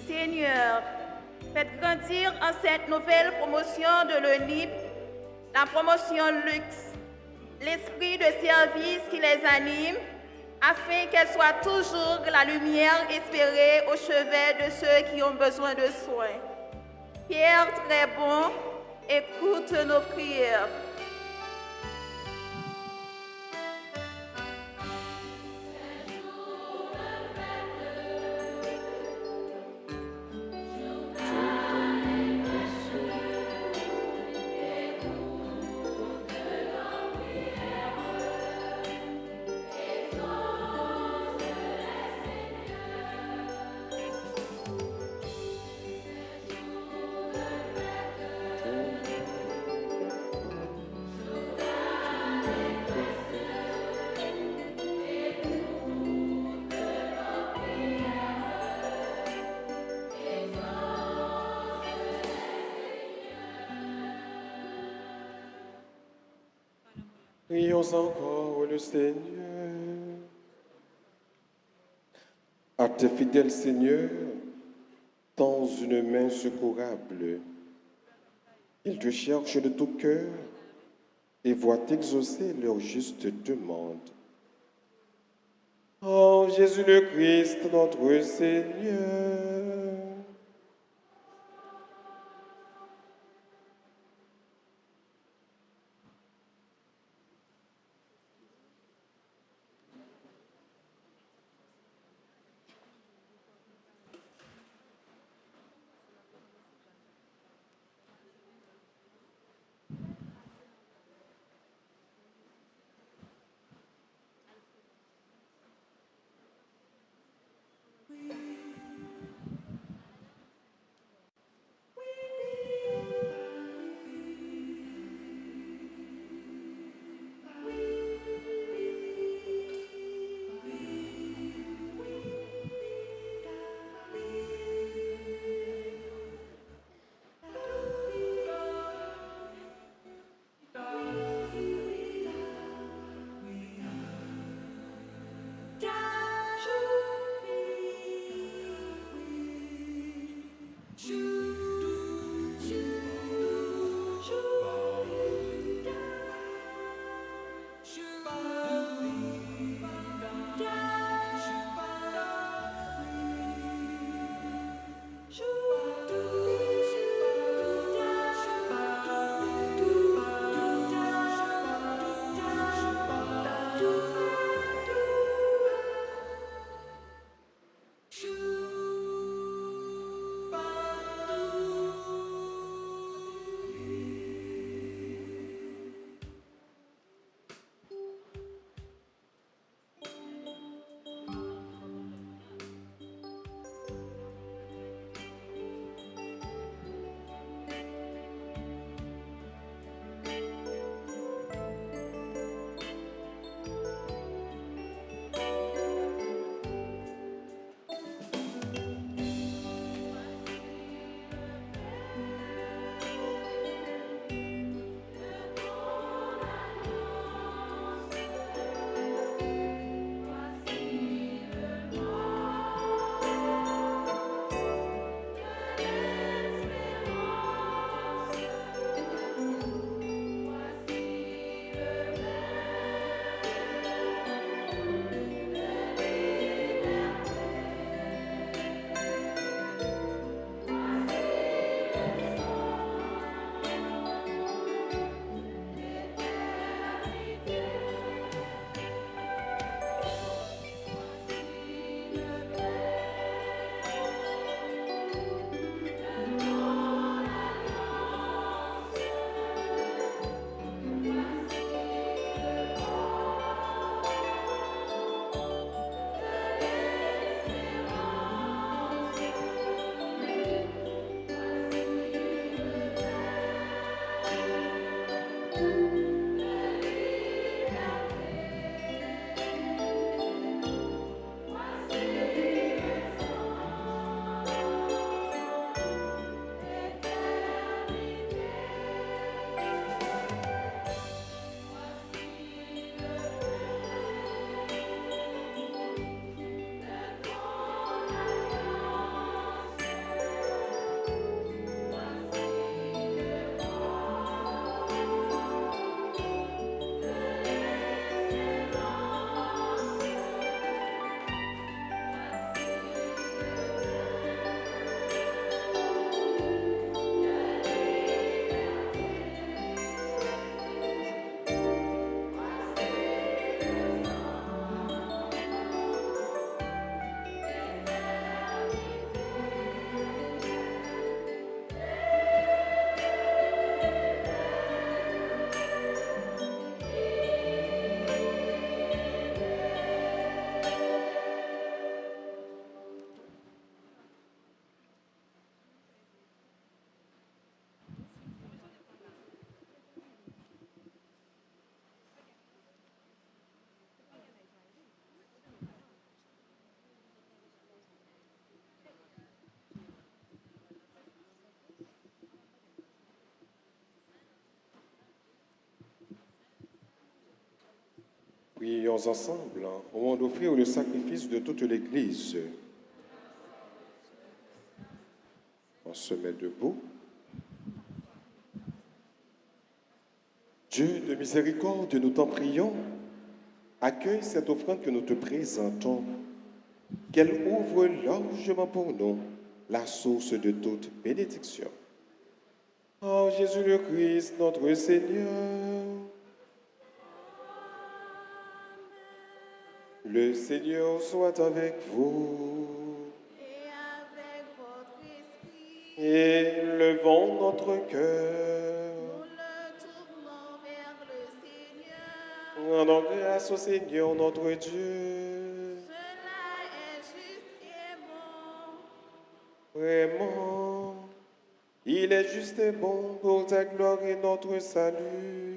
Seigneur, faites grandir en cette nouvelle promotion de l'ENIP la promotion luxe, l'esprit de service qui les anime, afin qu'elle soit toujours la lumière espérée au chevet de ceux qui ont besoin de soins. Père très bon, écoute nos prières. Prions encore le Seigneur. À tes fidèles, Seigneur, tends une main secourable. Ils te cherchent de tout cœur et voient exaucer leur juste demande. Oh Jésus le Christ, notre Seigneur. Prions ensemble au moment d'offrir le sacrifice de toute l'Église. On se met debout. Dieu de miséricorde, nous t'en prions. Accueille cette offrande que nous te présentons. Qu'elle ouvre largement pour nous la source de toute bénédiction. Oh Jésus le Christ, notre Seigneur. Le Seigneur soit avec vous. Et avec votre esprit, Élevons notre cœur. nous le tournons vers le Seigneur. Rendons grâce au Seigneur notre Dieu. Cela est juste et bon. Vraiment, il est juste et bon pour ta gloire et notre salut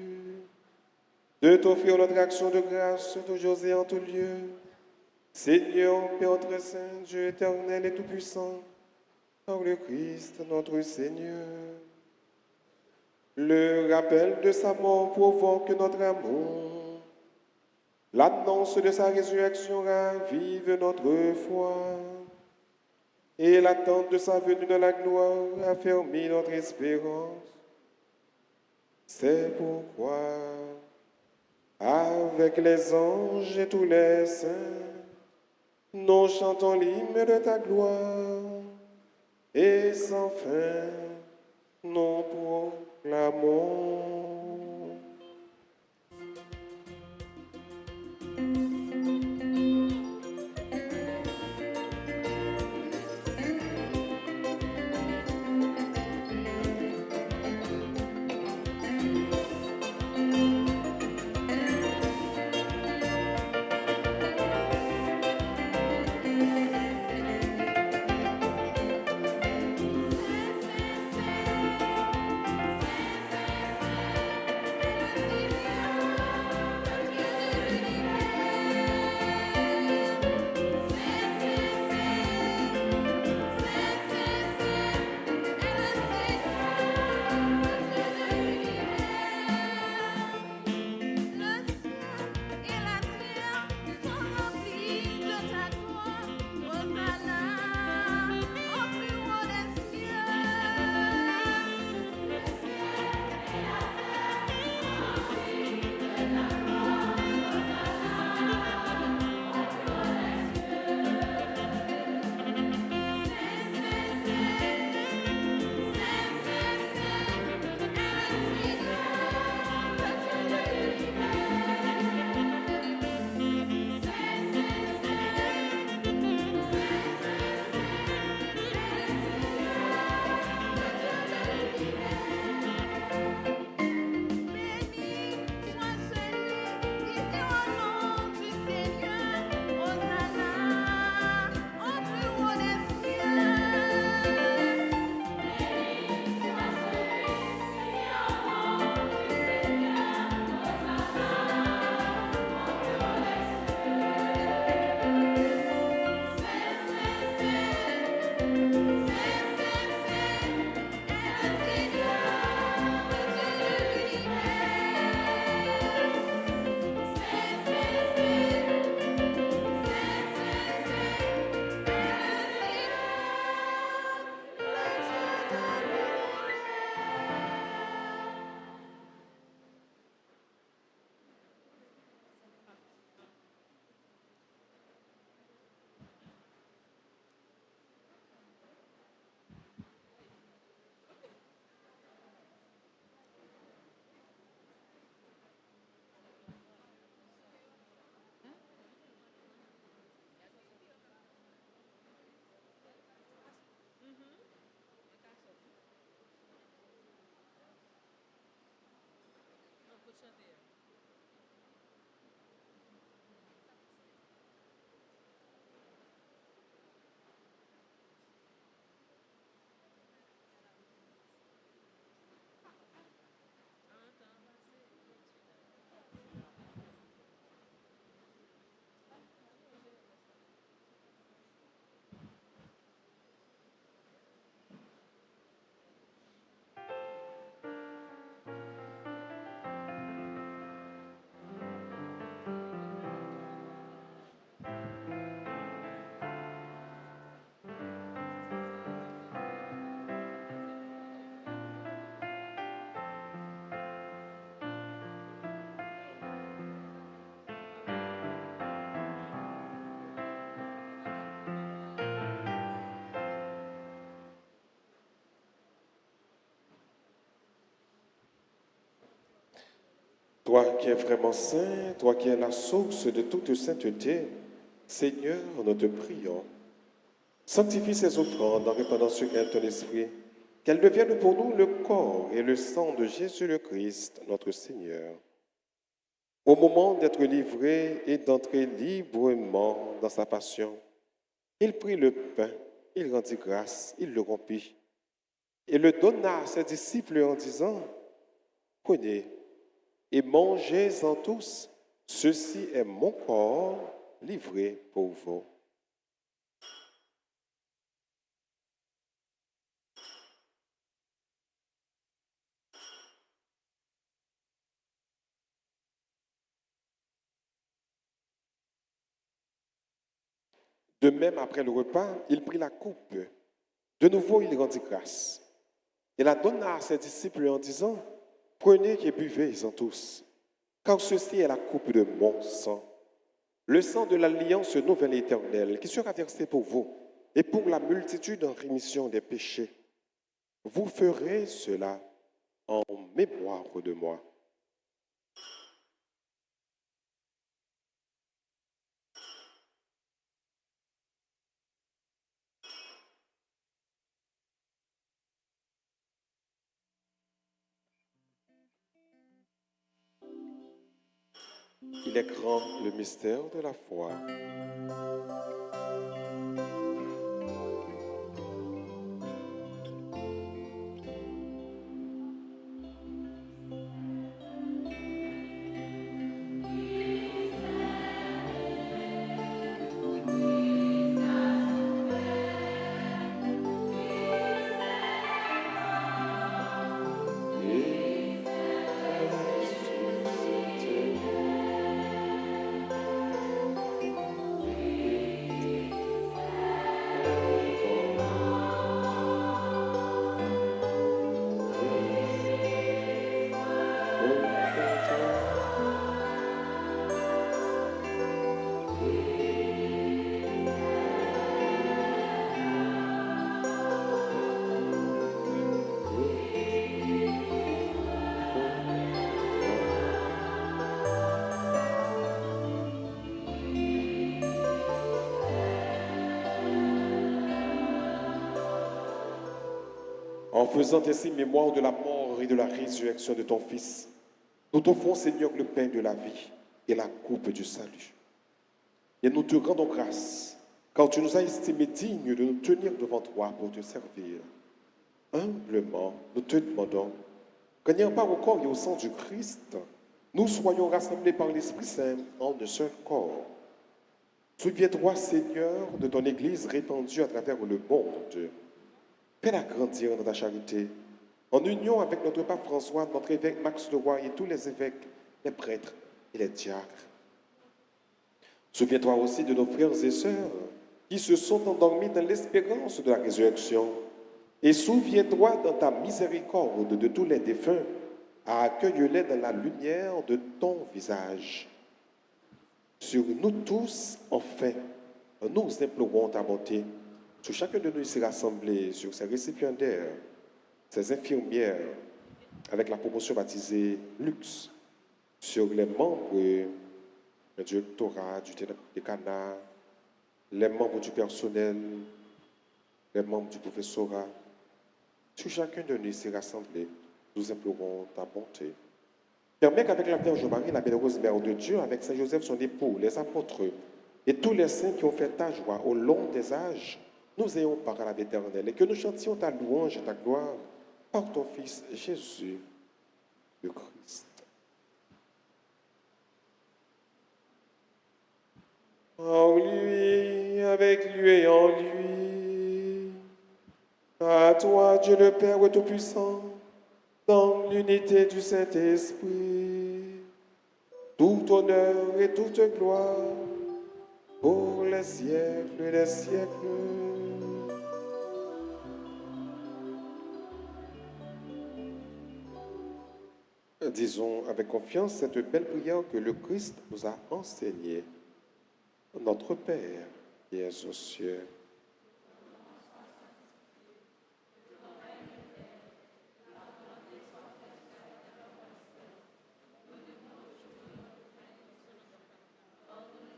de t'offrir notre action de grâce toujours et en tout lieu. Seigneur, Père très saint, Dieu éternel et tout-puissant, par le Christ notre Seigneur. Le rappel de sa mort provoque notre amour. L'annonce de sa résurrection ravive notre foi. Et l'attente de sa venue dans la gloire affermit notre espérance. C'est pourquoi, avec les anges et tous les saints, nous chantons l'hymne de ta gloire. Et sans fin, nous proclamons. Toi qui es vraiment saint, toi qui es la source de toute sainteté, Seigneur, nous te prions. Sanctifie ces offrandes en répandant sur elles ton esprit, qu'elles deviennent pour nous le corps et le sang de Jésus le Christ, notre Seigneur. Au moment d'être livré et d'entrer librement dans sa passion, il prit le pain, il rendit grâce, il le rompit et le donna à ses disciples en disant, « Prenez et mangez-en tous, ceci est mon corps livré pour vous. » De même, après le repas, il prit la coupe. De nouveau, il rendit grâce. Il la donna à ses disciples en disant, « Prenez et buvez-en tous, car ceci est la coupe de mon sang, le sang de l'alliance nouvelle et éternelle, qui sera versé pour vous et pour la multitude en rémission des péchés. Vous ferez cela en mémoire de moi. » Il est grand le mystère de la foi. En faisant ainsi mémoire de la mort et de la résurrection de ton Fils, nous t'offrons, Seigneur, le pain de la vie et la coupe du salut. Et nous te rendons grâce, car tu nous as estimés dignes de nous tenir devant toi pour te servir. Humblement, nous te demandons qu'en ayant part au corps et au sang du Christ, nous soyons rassemblés par l'Esprit Saint en un seul corps. Souviens-toi, Seigneur, de ton Église répandue à travers le monde. Fais-la grandir dans ta charité, en union avec notre pape François, notre évêque Max Leroy et tous les évêques, les prêtres et les diacres. Souviens-toi aussi de nos frères et sœurs qui se sont endormis dans l'espérance de la résurrection. Et souviens-toi dans ta miséricorde de tous les défunts, à accueillir-les dans la lumière de ton visage. Sur nous tous, enfin, nous implorons ta bonté. Sur chacun de nous ici rassemblés, sur ces récipiendaires, ces infirmières, avec la promotion baptisée Lux, sur les membres du directorat, du décanat, les membres du personnel, les membres du professorat, sur chacun de nous ici rassemblés, nous implorons ta bonté. Permets qu'avec la Vierge Marie, la bienheureuse Mère de Dieu, avec Saint Joseph, son époux, les apôtres, et tous les saints qui ont fait ta joie au long des âges, nous ayons part à la vie éternelle et que nous chantions ta louange et ta gloire par ton Fils Jésus, le Christ. En lui, avec lui et en lui, à toi, Dieu le Père Tout-Puissant, dans l'unité du Saint-Esprit, tout honneur et toute gloire pour les siècles des siècles. Disons avec confiance cette belle prière que le Christ nous a enseignée. Notre Père qui es aux cieux,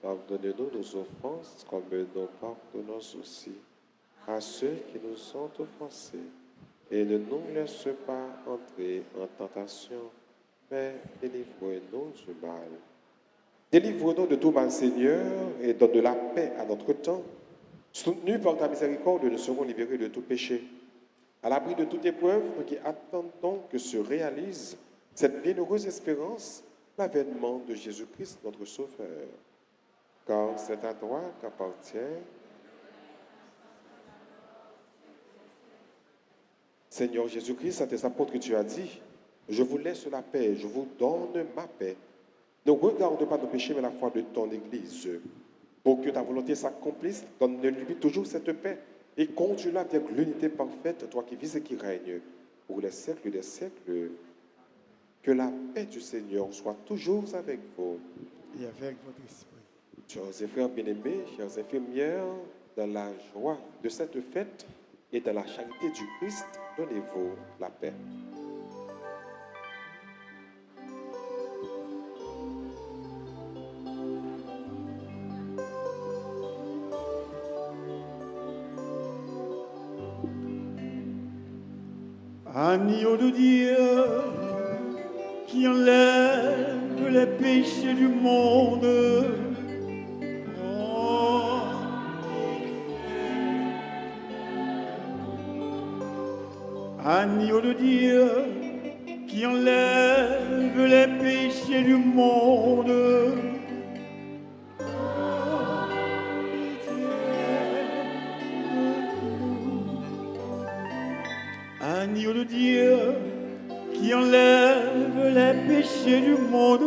Pardonnez-nous nos offenses, comme nous pardonnons aussi à ceux qui nous ont offensés. Et ne nous laisse pas entrer en tentation, mais délivre-nous du mal. Délivre-nous de tout mal, Seigneur, et donne de la paix à notre temps. Soutenus par ta miséricorde, nous serons libérés de tout péché. À l'abri de toute épreuve, nous qui attendons que se réalise cette bienheureuse espérance, l'avènement de Jésus-Christ, notre Sauveur. Car c'est à toi qu'appartient. Seigneur Jésus-Christ, à tes apôtres que tu as dit, je vous laisse la paix, je vous donne ma paix. Ne regarde pas nos péchés, mais la foi de ton Église. Pour que ta volonté s'accomplisse, donne-lui toujours cette paix et conduis-la avec l'unité parfaite, toi qui vis et qui règnes pour les siècles des siècles. Que la paix du Seigneur soit toujours avec vous. Et avec votre esprit. Chers et frères bien-aimés, chères infirmières, dans la joie de cette fête et dans la charité du Christ, donnez-vous la paix. Agneau de Dieu qui enlève les péchés du monde. Oh. Agneau de Dieu qui enlève les péchés du monde. Agneau de Dieu qui enlève les péchés du monde.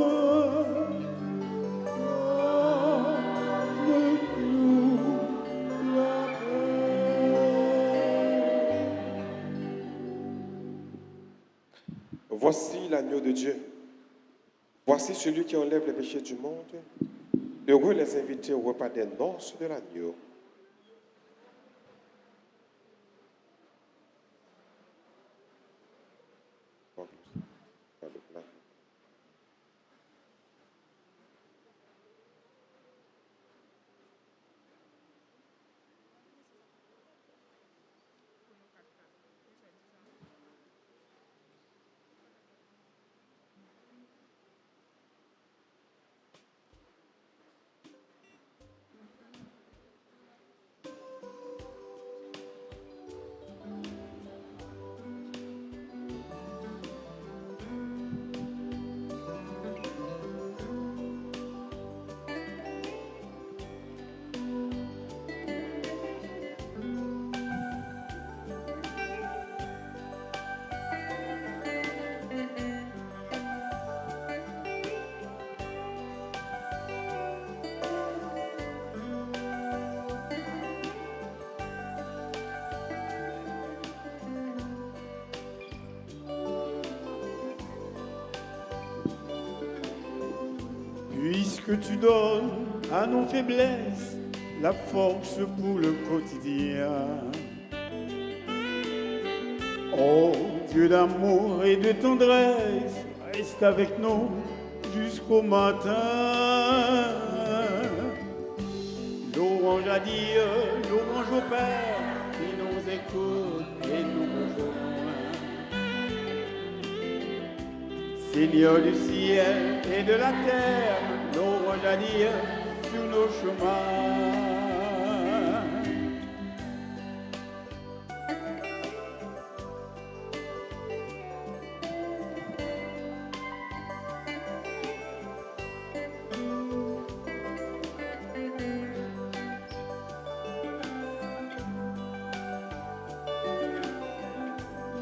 Donne-nous la paix. Voici l'agneau de Dieu. Voici celui qui enlève les péchés du monde. Heureux les invités au repas des noces de l'agneau. Puisque tu donnes à nos faiblesses la force pour le quotidien. Oh Dieu d'amour et de tendresse, reste avec nous jusqu'au matin. Louange à Dieu, louange au Père, qui nous écoute et nous rejoint. Seigneur du ciel et de la terre, louange à Dieu sur nos chemins.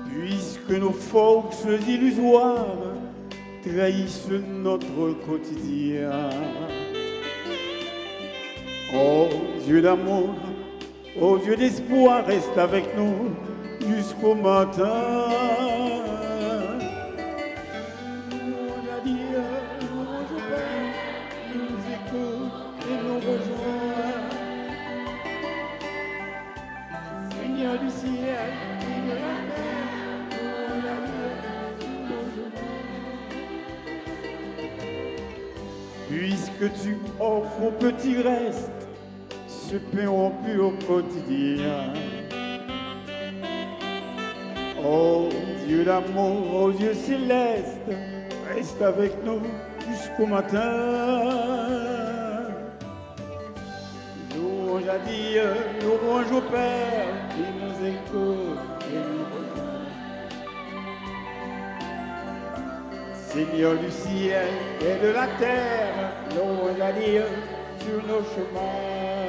Puisque nos forces illusoires trahissent notre quotidien. Oh Dieu d'amour, oh Dieu d'espoir, reste avec nous jusqu'au matin. Louange à Dieu, louange au Père, qui nous écoute et nous rejoint. Seigneur du ciel et de la terre, louange à Dieu sur nos chemins. puisque tu offres au petit reste ce pain rompu au quotidien. Oh Dieu d'amour, oh Dieu céleste, reste avec nous jusqu'au matin. Louange à Dieu, louange au Père qui nous écoute et nous rejoint. Seigneur du ciel et de la terre, louange à Dieu sur nos chemins.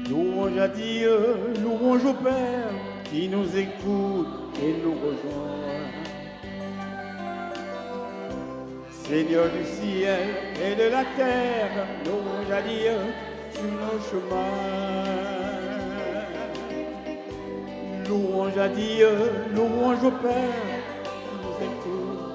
Louange à Dieu, louange au Père qui nous écoute et nous rejoint. Seigneur du ciel et de la terre, louange à Dieu sur nos chemins. Louange à Dieu, louange au Père qui nous écoute.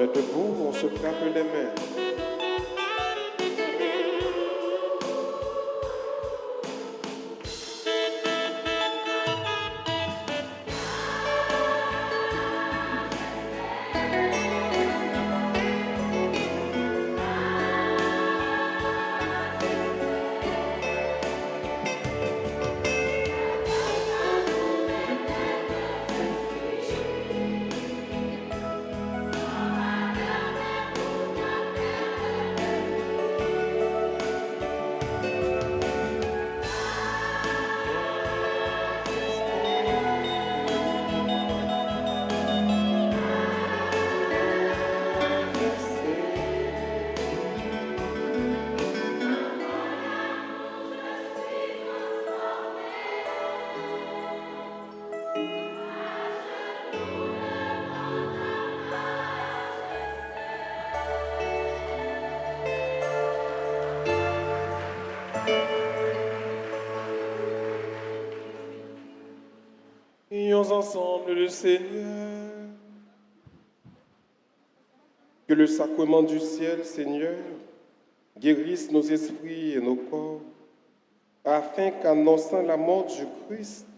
met debout, on se frappe les mains. Prions ensemble le Seigneur. Que le sacrement du ciel, Seigneur, guérisse nos esprits et nos corps, afin qu'annonçant la mort du Christ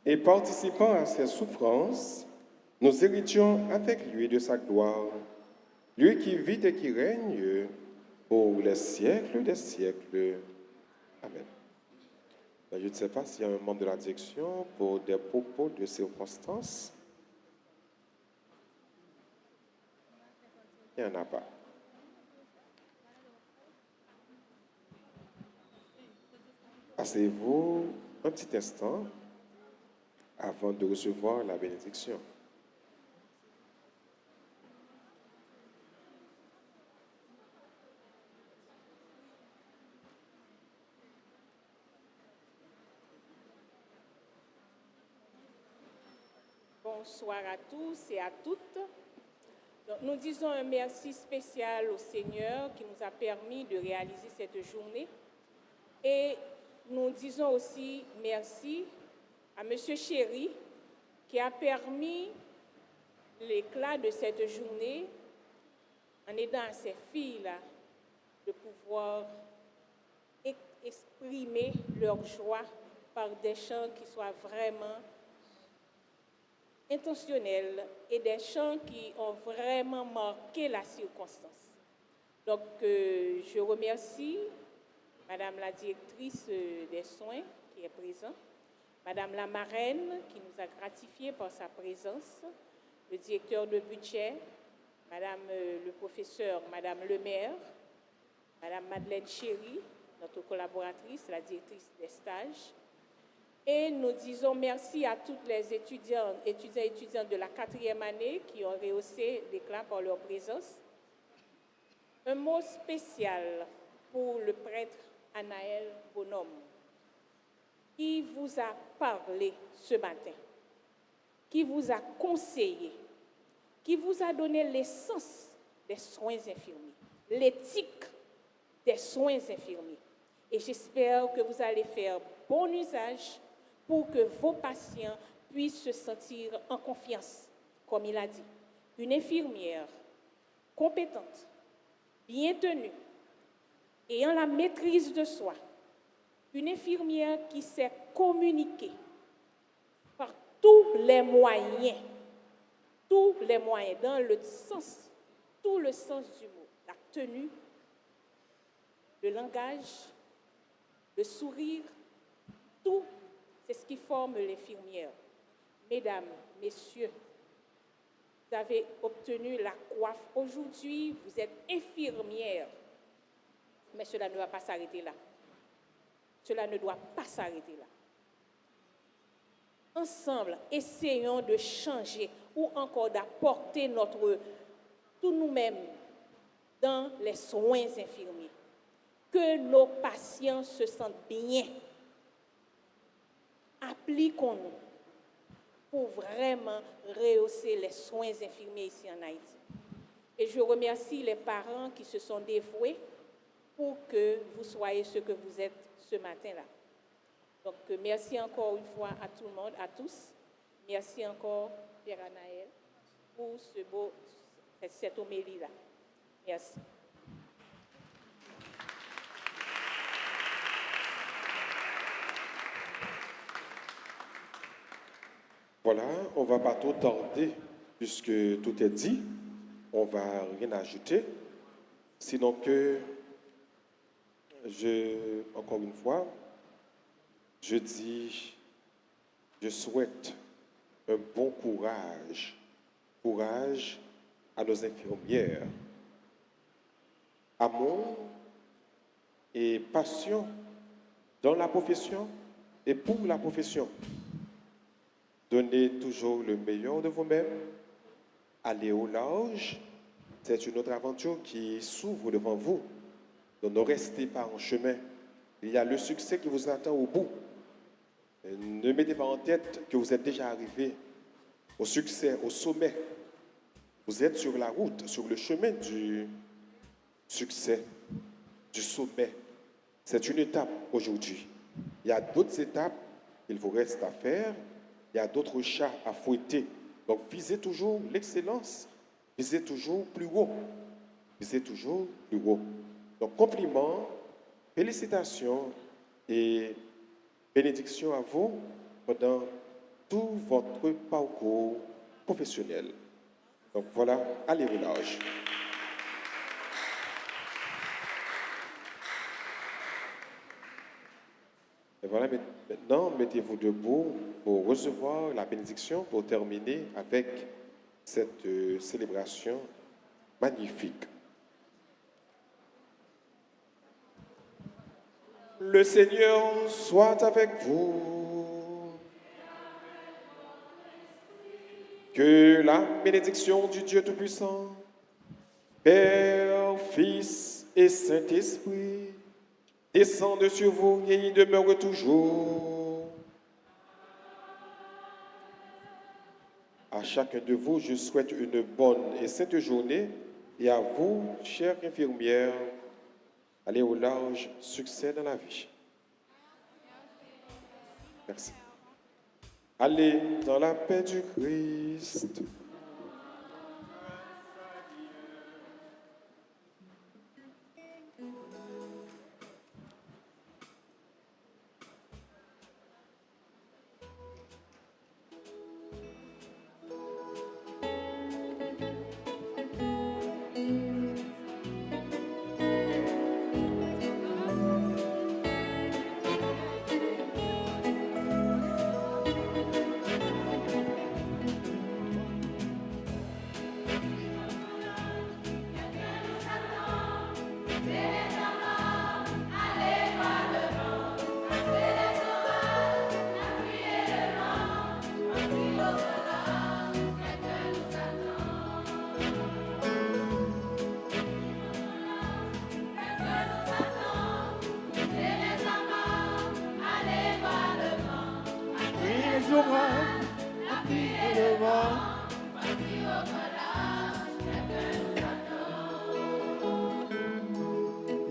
et participant à ses souffrances, nous héritions avec lui de sa gloire. Lui qui vit et qui règne pour les siècles des siècles. Amen. Je ne sais pas s'il y a un membre de la direction pour des propos de circonstances. Il n'y en a pas. Asseyez-vous un petit instant avant de recevoir la bénédiction. Bonsoir à tous et à toutes. Donc, nous disons un merci spécial au Seigneur qui nous a permis de réaliser cette journée. Et nous disons aussi merci à M. Chéri qui a permis l'éclat de cette journée en aidant à ces filles-là de pouvoir exprimer leur joie par des chants qui soient vraiment intentionnels et des chants qui ont vraiment marqué la circonstance. Donc, je remercie Madame la directrice des soins qui est présente, Madame la marraine qui nous a gratifiés par sa présence, le directeur de budget, Madame le professeur, Madame le maire, Madame Madeleine Chéri, notre collaboratrice, la directrice des stages. Et nous disons merci à toutes les étudiantes de la 4e année qui ont rehaussé l'éclat par leur présence. Un mot spécial pour le prêtre Anaël Bonhomme, qui vous a parlé ce matin, qui vous a conseillé, qui vous a donné l'essence des soins infirmiers, l'éthique des soins infirmiers. Et j'espère que vous allez faire bon usage pour que vos patients puissent se sentir en confiance, comme il a dit. Une infirmière compétente, bien tenue, ayant la maîtrise de soi, une infirmière qui sait communiquer par tous les moyens, dans le sens, tout le sens du mot, la tenue, le langage, le sourire, tout, c'est ce qui forme l'infirmière. Mesdames, messieurs, vous avez obtenu la coiffe aujourd'hui, vous êtes infirmière. Mais cela ne va pas s'arrêter là. Cela ne doit pas s'arrêter là. Ensemble, essayons de changer ou encore d'apporter tout nous-mêmes dans les soins infirmiers. Que nos patients se sentent bien. Appliquons-nous pour vraiment rehausser les soins infirmiers ici en Haïti. Et je remercie les parents qui se sont dévoués pour que vous soyez ce que vous êtes ce matin-là. Donc, merci encore une fois à tout le monde, à tous. Merci encore, Père Anaël, pour faire cette homélie-là. Merci. Voilà, on ne va pas trop tarder puisque tout est dit. On ne va rien ajouter. Sinon que, encore une fois, je souhaite un bon courage à nos infirmières. Amour et passion dans la profession et pour la profession. Donnez toujours le meilleur de vous-même. Allez au large. C'est une autre aventure qui s'ouvre devant vous. Donc ne restez pas en chemin. Il y a le succès qui vous attend au bout. Et ne mettez pas en tête que vous êtes déjà arrivé au succès, au sommet. Vous êtes sur la route, sur le chemin du succès, du sommet. C'est une étape aujourd'hui. Il y a d'autres étapes qu'il vous reste à faire. Il y a d'autres chats à fouetter. Donc, visez toujours l'excellence. Visez toujours plus haut. Visez toujours plus haut. Donc, compliments, félicitations et bénédictions à vous pendant tout votre parcours professionnel. Donc, voilà, allez au large. Et voilà, maintenant, mettez-vous debout pour recevoir la bénédiction, pour terminer avec cette célébration magnifique. Le Seigneur soit avec vous. Que la bénédiction du Dieu Tout-Puissant, Père, Fils et Saint-Esprit, descende sur vous et y demeure toujours. À chacun de vous, je souhaite une bonne et sainte journée. Et à vous, chères infirmières, allez au large, succès dans la vie. Merci. Allez dans la paix du Christ.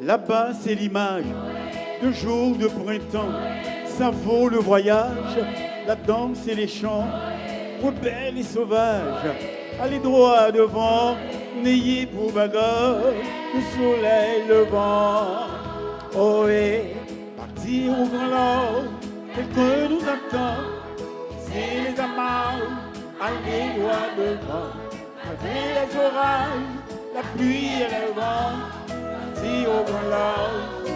Là-bas, c'est l'image de jour de printemps. Ça vaut le voyage, la danse et les chants, rebelles et sauvages. Allez droit devant, n'ayez pour bagage le soleil levant. Oh, et partir au grand large, quelqu'un nous attend. C'est les amarres, allez droit devant. Malgré les orages, la pluie et le vent. Si au grand large,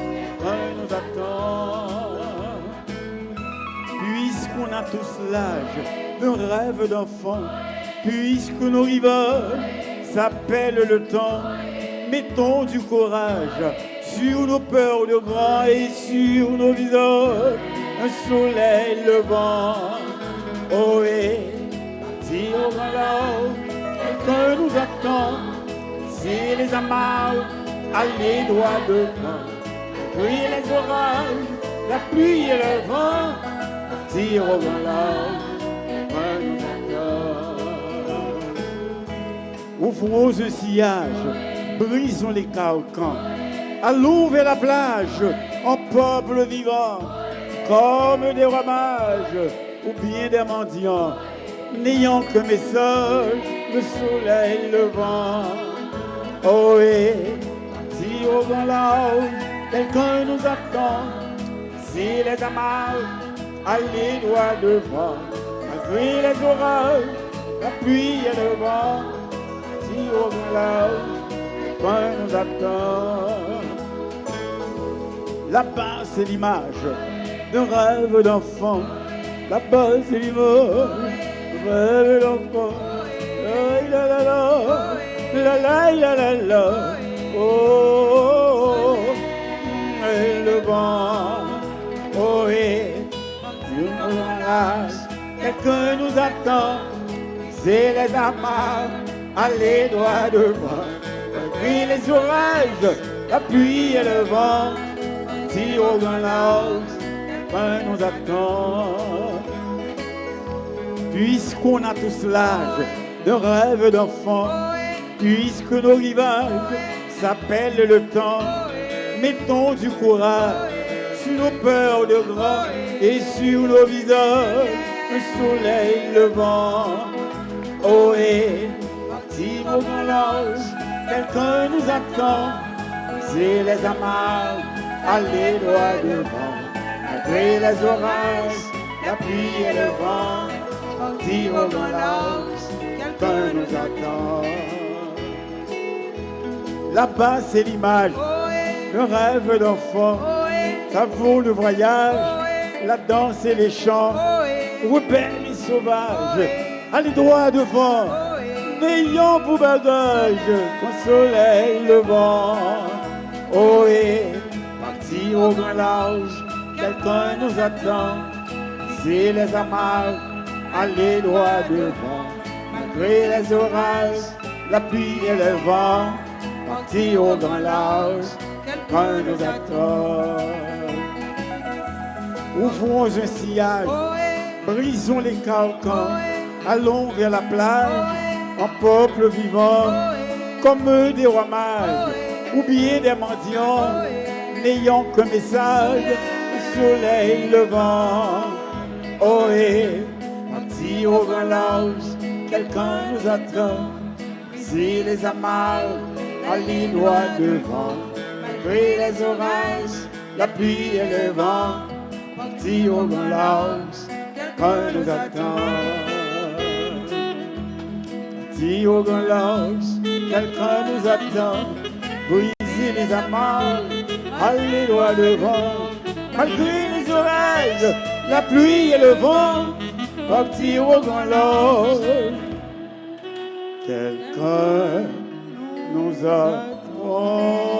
un nous attend. Puisqu'on a tous l'âge d'un rêve d'enfant, puisque nos rivages s'appellent le temps, mettons du courage sur nos peurs de grands et sur nos visages, un soleil levant. Oh, et partir au grand large, quelqu'un nous attend. C'est les amarres, allez droit devant, cueillir les orages, la pluie et le vent, partir au grand large, un nous attend. Ouvrons un sillage, brisons les carcans, allons vers la plage, en peuple vivant, comme des rois mages ou bien des mendiants, n'ayant que message le soleil levant. Oh et si au grand large, quelqu'un nous attend, si les amarres, allez droit devant, malgré les orages, la pluie et le vent, si au grand large, quelqu'un nous attend. Là-bas, c'est l'image d'un rêve d'enfant. Là-bas, c'est l'image d'un rêve d'enfant. La la la la, la la la la. Oh, et le vent, oh, et quelqu'un nous attend. C'est les amarres, allez droit devant. Malgré les orages, la pluie et le vent. Si au grand large, quelqu'un nous attend. Puisqu'on a tous l'âge de rêve d'enfant, puisque nos rivages s'appellent le temps, mettons du courage sur nos peurs de gras et sur nos visages le soleil levant. Oh et si au grand large, quelqu'un nous attend, c'est les amarres, allez droit devant, malgré les orages, la pluie et le vent, si au grand large, quelqu'un nous attend. Là-bas, c'est l'image, le rêve d'enfant, ça vaut le voyage, la danse et les chants, rebelles et sauvages, allez droit devant, n'ayant pour bagage qu'un soleil levant. Oh et parti au grand large, quelqu'un nous attend, c'est les amarres, allez droit devant, malgré les orages, la pluie et le vent, parti au grand large, quelqu'un nous attend. Ouvrons un sillage, brisons les carcans, allons vers la plage, en peuple vivant, comme des rois mages, ou bien des mendiants, n'ayant qu'un message, le soleil levant. Oh et parti au grand large, quelqu'un nous attend, si les amarres, allez droit devant, malgré les orages, la pluie et le vent, parti au grand large, quelqu'un nous attend. Parti au grand large, quelqu'un nous attend, briser les amarres, allez droit devant, malgré les orages, la pluie et le vent, parti au grand large, quelqu'un nous attend.